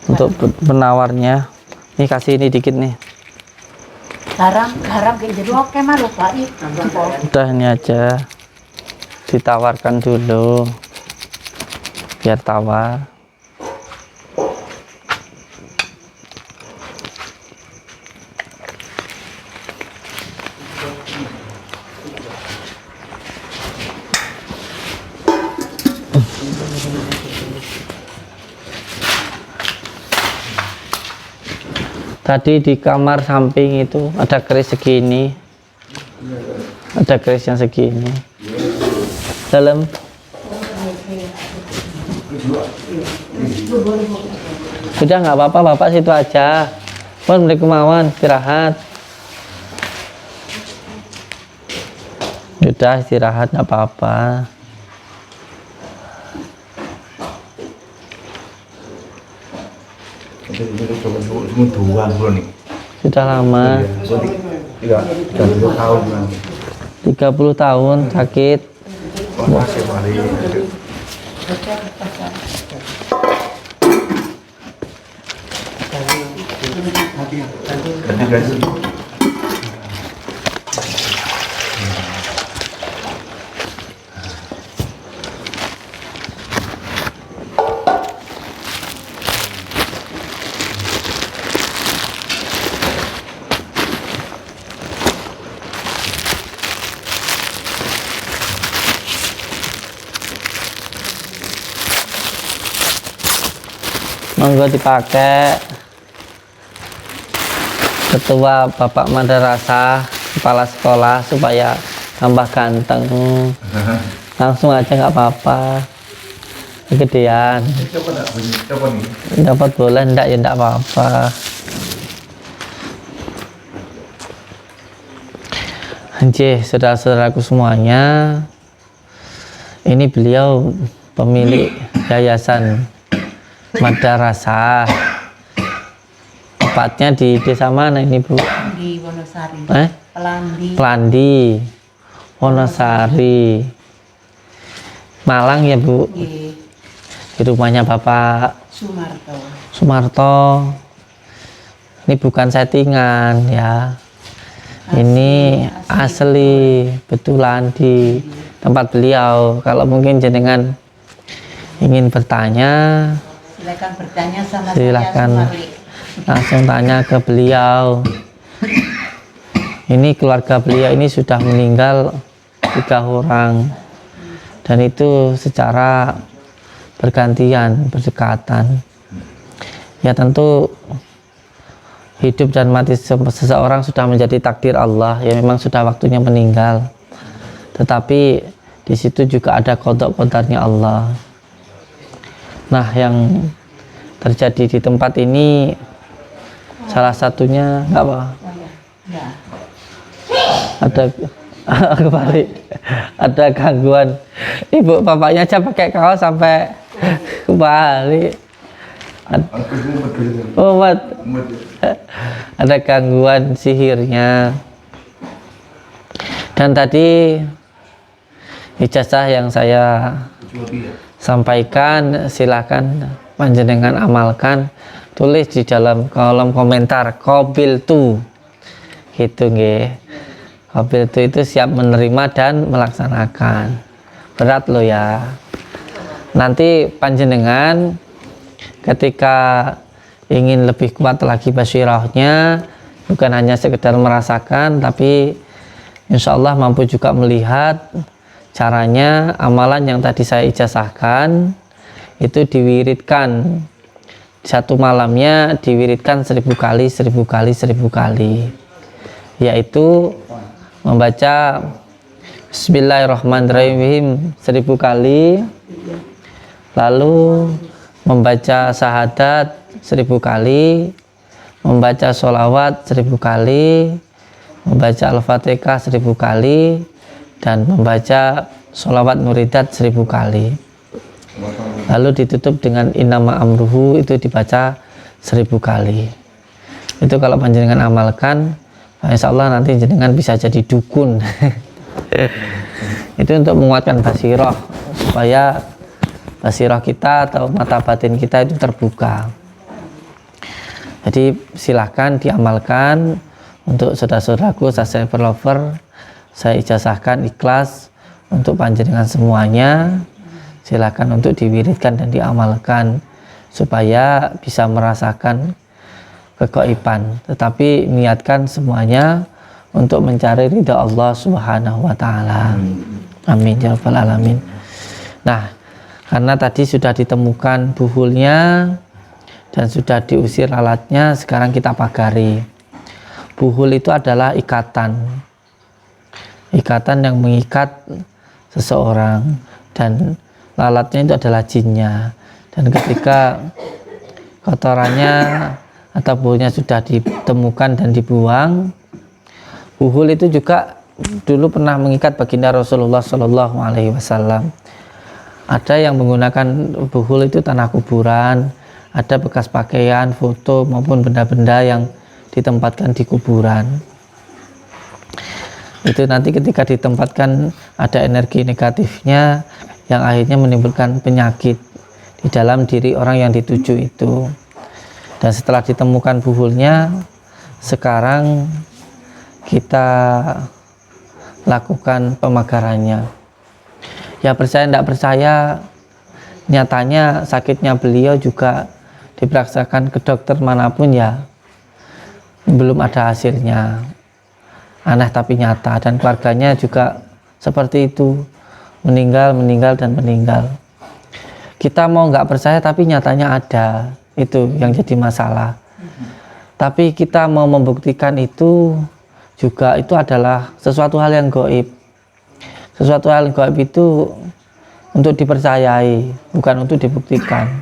untuk penawarnya. Ini kasih ini dikit nih. Garam kayak jadi oke mah lupa itu. Udah ini aja. Ditawarkan dulu. Biar tawar. Tadi di kamar samping itu ada keris segini, ada keris yang segini. Dalam. Udah nggak apa-apa, Bapak situ aja. Pun beli kemauan istirahat. Udah istirahat nggak apa-apa. Cuma 2 bulan nih. Sudah lama. 30 tahun bulan. 30 tahun sakit. Masih balik. Ganti guys. Monggo dipakai. Ketua Bapak Madrasah, kepala sekolah supaya tambah ganteng. Langsung aja nggak apa-apa. Kegedean. Coba nih. Dapat boleh enggak ya enggak apa-apa. Anjir, saudara-saudaraku semuanya. Ini beliau pemilik yayasan Madrasah. Tepatnya di desa mana ini, Bu? Di Wonosari. Pelandi. Pelandi. Wonosari. Malang ya, Bu? Di Di rumahnya Bapak Sumarto. Sumarto. Ini bukan settingan ya. Ini asli betulan di tempat beliau. Kalau mungkin jenengan ingin bertanya, Silakan bertanya sama silakan saya Sumarli. langsung tanya ke beliau. Ini keluarga beliau ini sudah meninggal 3 orang, dan itu secara bergantian, berdekatan. Ya tentu hidup dan mati seseorang sudah menjadi takdir Allah, ya memang sudah waktunya meninggal. Tetapi di situ juga ada qada qadarnya Allah. Nah, yang terjadi di tempat ini salah satunya apa? Ada kembali, ada gangguan. Ibu bapaknya aja pakai kaos sampai kembali. Ada gangguan sihirnya. Dan tadi ijazah yang saya sampaikan, silakan panjenengan amalkan, tulis di dalam kolom komentar qabiltu gitu nggih. Qabiltu itu siap menerima dan melaksanakan. Berat loh ya. Nanti panjenengan ketika ingin lebih kuat lagi basyirahnya, bukan hanya sekedar merasakan, tapi insya Allah mampu juga melihat caranya. Amalan yang tadi saya ijazahkan itu diwiridkan satu malamnya, diwiridkan 1000 kali, 1000 kali, 1000 kali, yaitu membaca Bismillahirrahmanirrahim 1000 kali, lalu membaca syahadat 1000 kali, membaca sholawat 1000 kali, membaca Al-Fatihah 1000 kali, dan membaca sholawat muridat 1000 kali. Lalu ditutup dengan innama amruhu, itu dibaca 1000 kali. Itu kalau panjenengan amalkan, insya Allah nanti jenengan bisa jadi dukun. Itu untuk menguatkan basirah, supaya basirah kita atau mata batin kita itu terbuka. Jadi silahkan diamalkan. Untuk saudara-saudaraku, subscriber lover, saya ijazahkan ikhlas untuk panjenengan semuanya. Silahkan untuk diwiridkan dan diamalkan supaya bisa merasakan kegaiban. Tetapi niatkan semuanya untuk mencari ridha Allah Subhanahu wa taala. Amin ya rabbal alamin. Nah, karena tadi sudah ditemukan buhulnya dan sudah diusir alatnya, sekarang kita pagari. Buhul itu adalah ikatan yang mengikat seseorang, dan lalatnya itu adalah jinnya. Dan ketika kotorannya atau buhulnya sudah ditemukan dan dibuang, buhul itu juga dulu pernah mengikat baginda Rasulullah Shallallahu Alaihi Wasallam. Ada yang menggunakan buhul itu tanah kuburan, ada bekas pakaian, foto maupun benda-benda yang ditempatkan di kuburan. Itu nanti ketika ditempatkan ada energi negatifnya yang akhirnya menimbulkan penyakit di dalam diri orang yang dituju itu. Dan setelah ditemukan buhulnya, sekarang kita lakukan pemagarannya. Ya percaya tidak percaya, nyatanya sakitnya beliau juga diperiksakan ke dokter manapun ya belum ada hasilnya. Aneh tapi nyata, dan keluarganya juga seperti itu, meninggal dan meninggal. Kita mau nggak percaya tapi nyatanya ada, itu yang jadi masalah. Tapi kita mau membuktikan itu juga, itu adalah sesuatu hal yang gaib. Sesuatu hal yang gaib itu untuk dipercayai, bukan untuk dibuktikan.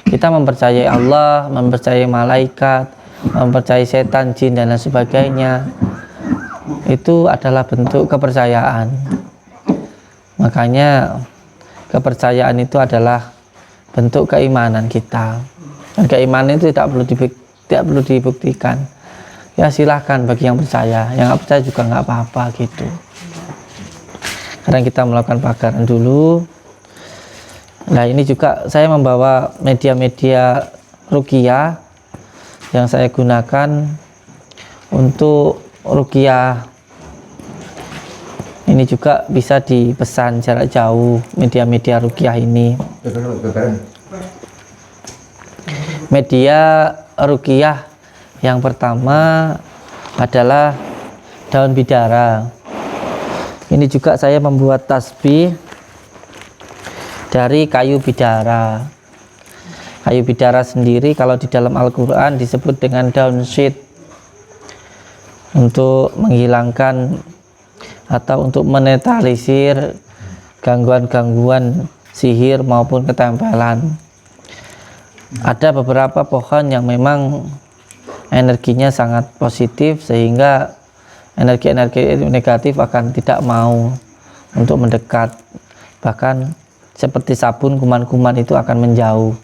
Kita mempercayai Allah, mempercayai malaikat, mempercayai setan, jin dan lain sebagainya, itu adalah bentuk kepercayaan. Makanya kepercayaan itu adalah bentuk keimanan kita, dan keimanan itu tidak perlu dibuktikan. Ya silahkan bagi yang percaya, yang nggak percaya juga nggak apa-apa gitu. Sekarang kita melakukan pagaran dulu. Nah, ini juga saya membawa media-media ruqyah yang saya gunakan untuk ruqyah. Ini juga bisa dipesan jarak jauh, media-media ruqyah ini. Media ruqyah yang pertama adalah daun bidara. Ini juga saya membuat tasbih dari kayu bidara. Kayu bidara sendiri kalau di dalam Al-Quran disebut dengan daun syit, untuk menghilangkan atau untuk menetralisir gangguan-gangguan sihir maupun ketempelan. Ada beberapa pohon yang memang energinya sangat positif sehingga energi-energi negatif akan tidak mau untuk mendekat, bahkan seperti sabun, kuman-kuman itu akan menjauh.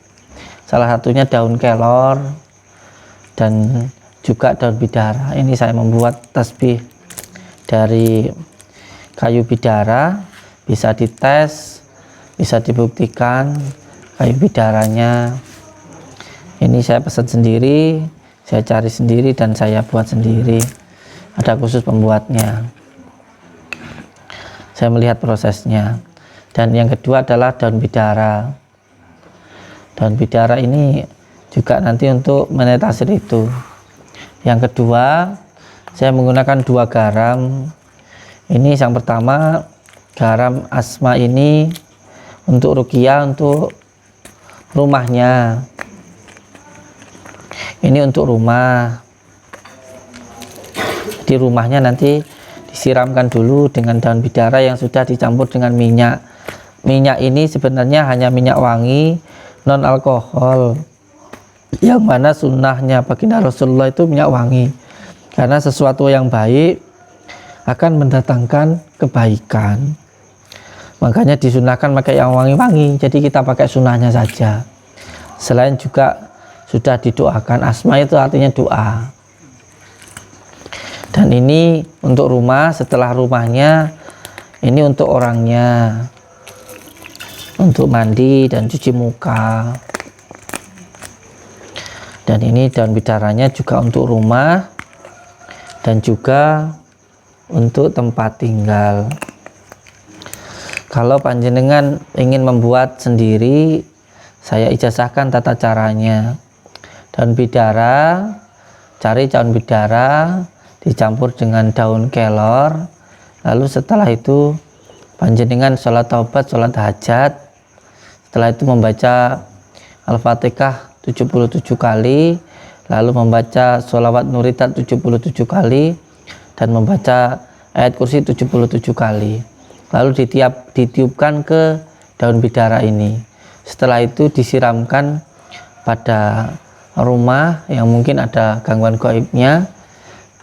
Salah satunya daun kelor dan juga daun bidara. Ini saya membuat tasbih dari kayu bidara, bisa dites, bisa dibuktikan kayu bidaranya. Ini saya pesan sendiri, saya cari sendiri dan saya buat sendiri. Ada khusus pembuatnya. Saya melihat prosesnya. Dan yang kedua adalah daun bidara. Daun bidara ini juga nanti untuk menetralisir itu. Yang kedua, saya menggunakan 2 garam. Ini yang pertama, garam asma ini untuk ruqyah, untuk rumahnya. Ini untuk rumah. Di rumahnya nanti disiramkan dulu dengan daun bidara yang sudah dicampur dengan minyak. Minyak ini sebenarnya hanya minyak wangi non alkohol, yang mana sunnahnya baginda Rasulullah itu minyak wangi, karena sesuatu yang baik akan mendatangkan kebaikan. Makanya disunahkan pakai yang wangi-wangi, jadi kita pakai sunnahnya saja. Selain juga sudah didoakan, asma itu artinya doa. Dan ini untuk rumah, setelah rumahnya ini untuk orangnya, untuk mandi dan cuci muka. Dan ini daun bidaranya juga untuk rumah dan juga untuk tempat tinggal. Kalau panjenengan ingin membuat sendiri, saya ijazahkan tata caranya. Daun bidara, cari daun bidara dicampur dengan daun kelor, lalu setelah itu panjenengan sholat taubat, sholat hajat. Setelah itu membaca Al-Fatihah 77 kali, lalu membaca sholawat nuritat 77 kali, dan membaca ayat kursi 77 kali. Lalu ditiupkan ke daun bidara ini. Setelah itu disiramkan pada rumah yang mungkin ada gangguan gaibnya.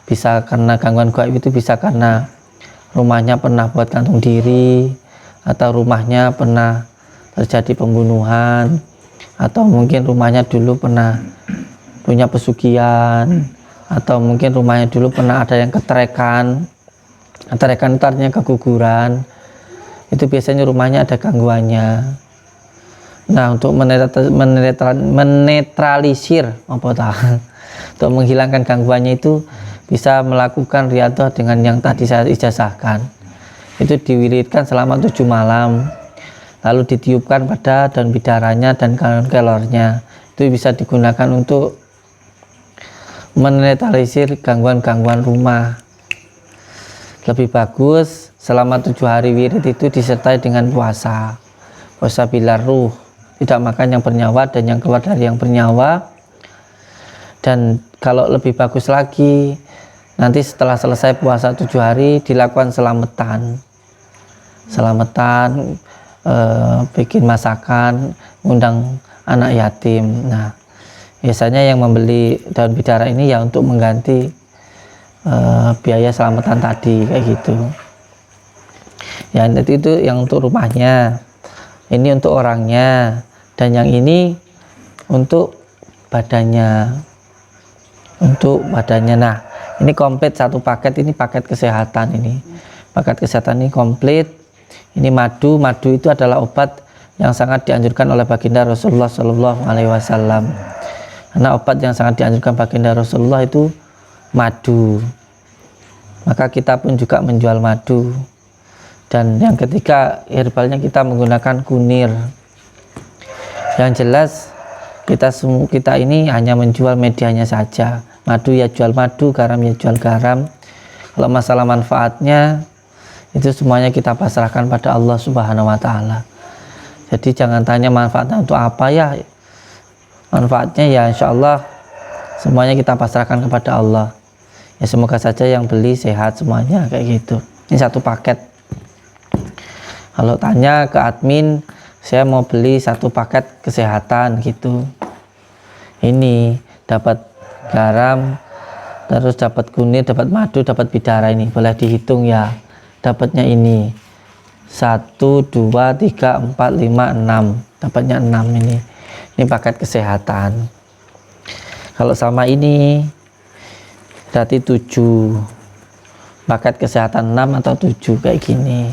Bisa karena gangguan gaib itu bisa karena rumahnya pernah buat gantung diri, atau rumahnya pernah terjadi pembunuhan, atau mungkin rumahnya dulu pernah punya pesugihan, atau mungkin rumahnya dulu pernah ada yang keterekan itu artinya keguguran. Itu biasanya rumahnya ada gangguannya. Nah, untuk menetralisir untuk menghilangkan gangguannya itu bisa melakukan riyadhah dengan yang tadi saya ijazahkan. Itu diwiridkan selama 7 malam, lalu ditiupkan pada daun bidaranya dan kelornya. Itu bisa digunakan untuk menetralisir gangguan-gangguan rumah. Lebih bagus selama 7 hari wirid itu disertai dengan puasa bila ruh, tidak makan yang bernyawa dan yang keluar dari yang bernyawa. Dan kalau lebih bagus lagi, nanti setelah selesai puasa 7 hari dilakukan selamatan, bikin masakan, undang anak yatim. Nah, biasanya yang membeli daun bidara ini ya untuk mengganti biaya selamatan tadi, kayak gitu. Ya, itu yang untuk rumahnya, ini untuk orangnya, dan yang ini untuk badannya. Nah, ini komplit satu paket, ini paket kesehatan ini. Paket kesehatan ini komplit. Ini madu itu adalah obat yang sangat dianjurkan oleh baginda Rasulullah Shallallahu Alaihi Wasallam. Karena obat yang sangat dianjurkan baginda Rasulullah itu madu. Maka kita pun juga menjual madu. Dan yang ketiga, herbalnya kita menggunakan kunir. Yang jelas kita ini hanya menjual medianya saja. Madu ya jual madu, garam ya jual garam. Kalau masalah manfaatnya, itu semuanya kita pasrahkan pada Allah Subhanahu wa Ta'ala. Jadi jangan tanya manfaatnya untuk apa, ya Manfaatnya ya insya Allah semuanya kita pasrahkan kepada Allah. Ya semoga saja yang beli sehat semuanya kayak gitu. Ini satu paket. Kalau tanya ke admin, saya mau beli satu paket kesehatan gitu. Ini dapat garam, terus dapat kunir, dapat madu, dapat bidara, ini boleh dihitung ya. Dapatnya ini 1, 2, 3, 4, 5, 6. Dapatnya 6 ini. Ini paket kesehatan. Kalau sama ini berarti 7. Paket kesehatan 6 atau 7 kayak gini.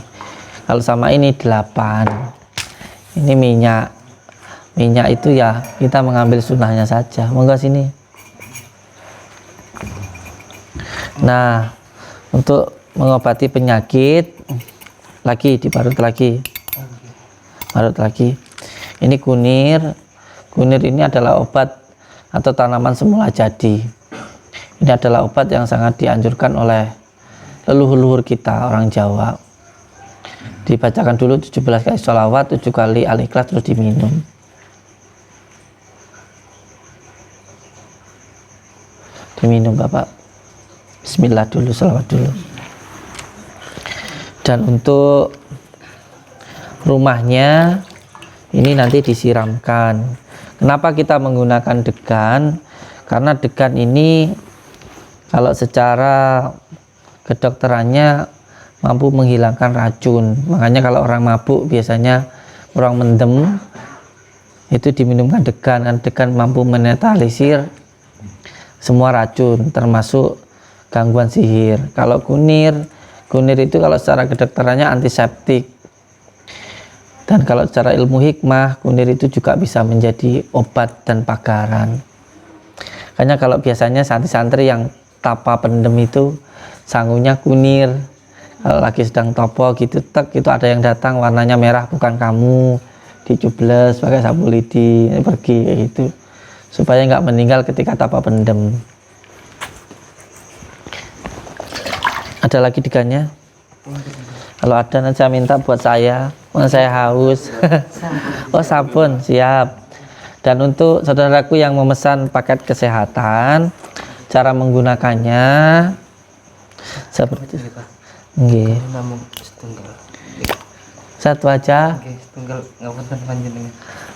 Kalau sama ini 8. Ini minyak. Minyak itu ya kita mengambil sunnahnya saja. Monggo sini. Nah, untuk mengobati penyakit lagi diparut lagi. Parut lagi. Ini kunir. Kunir ini adalah obat atau tanaman semula jadi. Ini adalah obat yang sangat dianjurkan oleh leluhur kita orang Jawa. Dibacakan dulu 17 kali sholawat, 7 kali al-ikhlas, terus diminum. Diminum Bapak. Bismillah dulu, sholawat dulu. Dan untuk rumahnya ini nanti disiramkan. Kenapa kita menggunakan degan? Karena degan ini kalau secara kedokterannya mampu menghilangkan racun. Makanya kalau orang mabuk biasanya orang mendem itu diminumkan degan. Dan degan mampu menetralisir semua racun termasuk gangguan sihir. Kalau kunir itu kalau secara kedokterannya antiseptik. Dan kalau secara ilmu hikmah, kunir itu juga bisa menjadi obat dan pagaran. Makanya kalau biasanya santri-santri yang tapa pendem itu sangunya kunir. Kalau lagi sedang topo gitu, itu ada yang datang warnanya merah bukan kamu, dicubles pakai sapu lidi, pergi kayak gitu. Supaya nggak meninggal ketika tapa pendem. Ada lagi degannya? Kalau ada nanti saya minta buat saya haus. Oh sabun, siap. Dan untuk saudaraku yang memesan paket kesehatan, cara menggunakannya seperti nggih. Satu aja.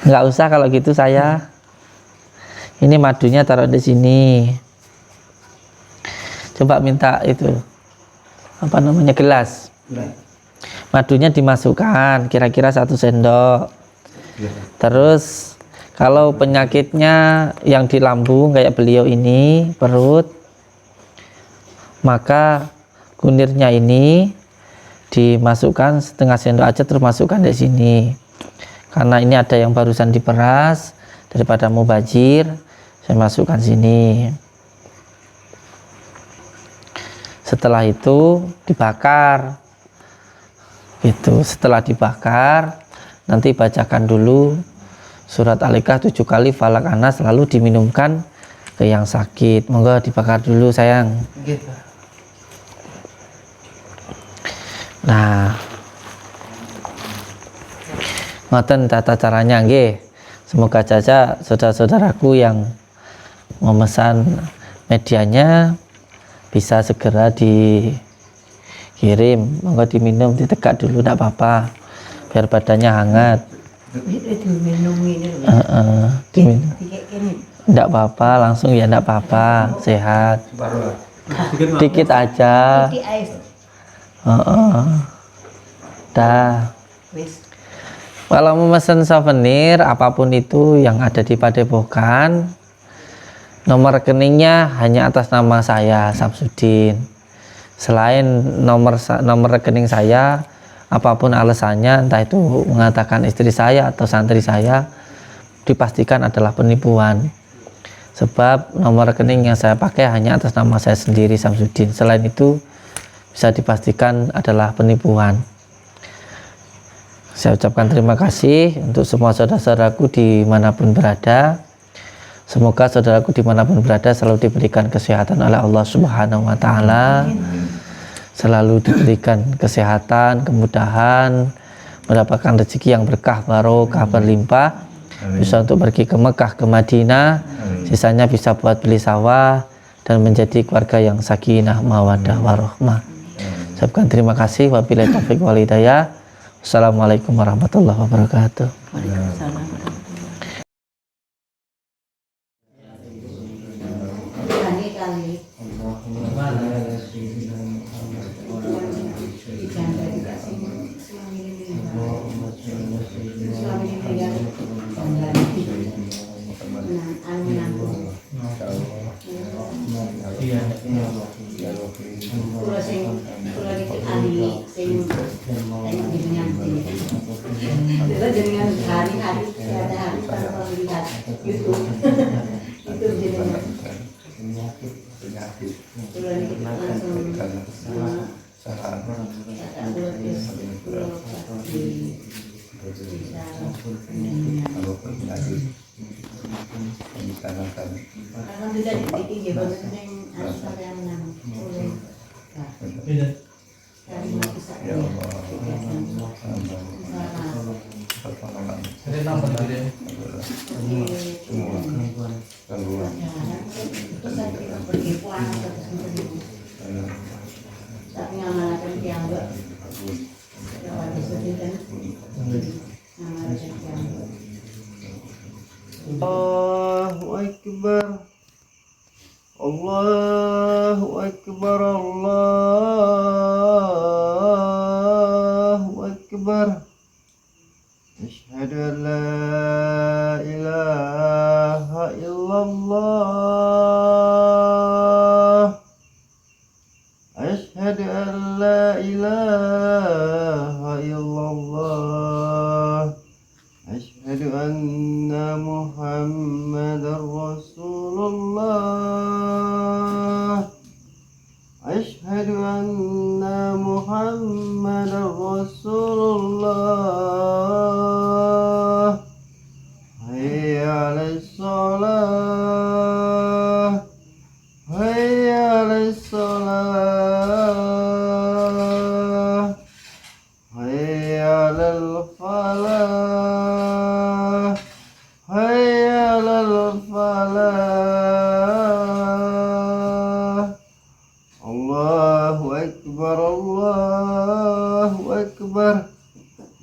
Nggak usah kalau gitu saya. Ini madunya taruh di sini. Coba minta itu apa namanya gelas. Madunya dimasukkan kira-kira 1 sendok. Terus kalau penyakitnya yang di lambung kayak beliau ini, perut, maka kunirnya ini dimasukkan setengah sendok aja, terus masukkan di sini. Karena ini ada yang barusan diperas, daripada mubazir, saya masukkan sini. Setelah itu dibakar. Itu setelah dibakar nanti bacakan dulu surat Al-Ikhlas 7 kali, Falak, Anas, lalu diminumkan ke yang sakit. Monggo dibakar dulu sayang. Nah, ngoten tata caranya nggih. Semoga saja saudara-saudaraku yang memesan medianya bisa segera dikirim. Monggo diminum, ditegak dulu enggak apa-apa. Biar badannya hangat. Diminum. Enggak apa-apa, langsung ya enggak apa-apa, sehat. Dikit aja. Dah. Kalau memesan souvenir apapun itu yang ada di Padepokan, nomor rekeningnya hanya atas nama saya, Samsudin. Selain nomor rekening saya, apapun alasannya, entah itu mengatakan istri saya atau santri saya, dipastikan adalah penipuan. Sebab nomor rekening yang saya pakai hanya atas nama saya sendiri, Samsudin. Selain itu bisa dipastikan adalah penipuan. Saya ucapkan terima kasih untuk semua saudara-saudaraku dimanapun berada. Semoga saudaraku dimanapun berada selalu diberikan kesehatan oleh Allah Subhanahu wa Ta'ala, selalu diberikan kesehatan, kemudahan, mendapatkan rezeki yang berkah, barokah, berlimpah, bisa untuk pergi ke Mekah, ke Madinah, sisanya bisa buat beli sawah dan menjadi keluarga yang sakinah, mawaddah, warahmah. Saya ucapkan terima kasih. Wabillahi taufiq wal hidayah. Assalamualaikum warahmatullahi wabarakatuh. Waalaikumsalam. Kali kula sing kula niki ahli sing tengok jenengan jenengan hari-hari ada hari tanpa melihat YouTube YouTube jenengan kula niki langsung alhamdulillah dipikir banget sing harus sampean nang oleh tapi ngamalakan dianggap Allahu Akbar, Allahu Akbar, Allahu Akbar. Asyhadu an la ilaha illallah. Asyhadu an la ilaha illallah. Asyhadu anna Muhammadar Rasulullah. Asyhadu anna Muhammadar Rasulullah. Hayya 'alas shalah. Hayya 'alas shalah. Hayya 'alal falah. Hayya 'alal falah. Allahu Akbar, Allahu Akbar.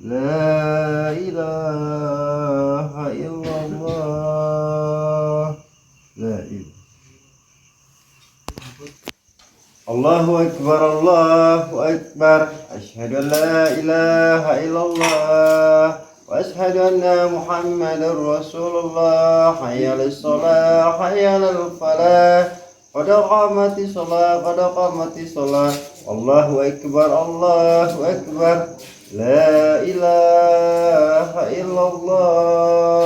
La ilaha illallah. La ilaha. Allahu Akbar, Allahu Akbar. Asyhadu an la ilaha illallah. Wa asyhadu anna Muhammadar Rasulullah. Hayya 'alas shalah, hayya 'alal falah. Qad qamatis shalah, qad qamatis shalah. Allahu Akbar, Allahu Akbar. La ilaha illallah.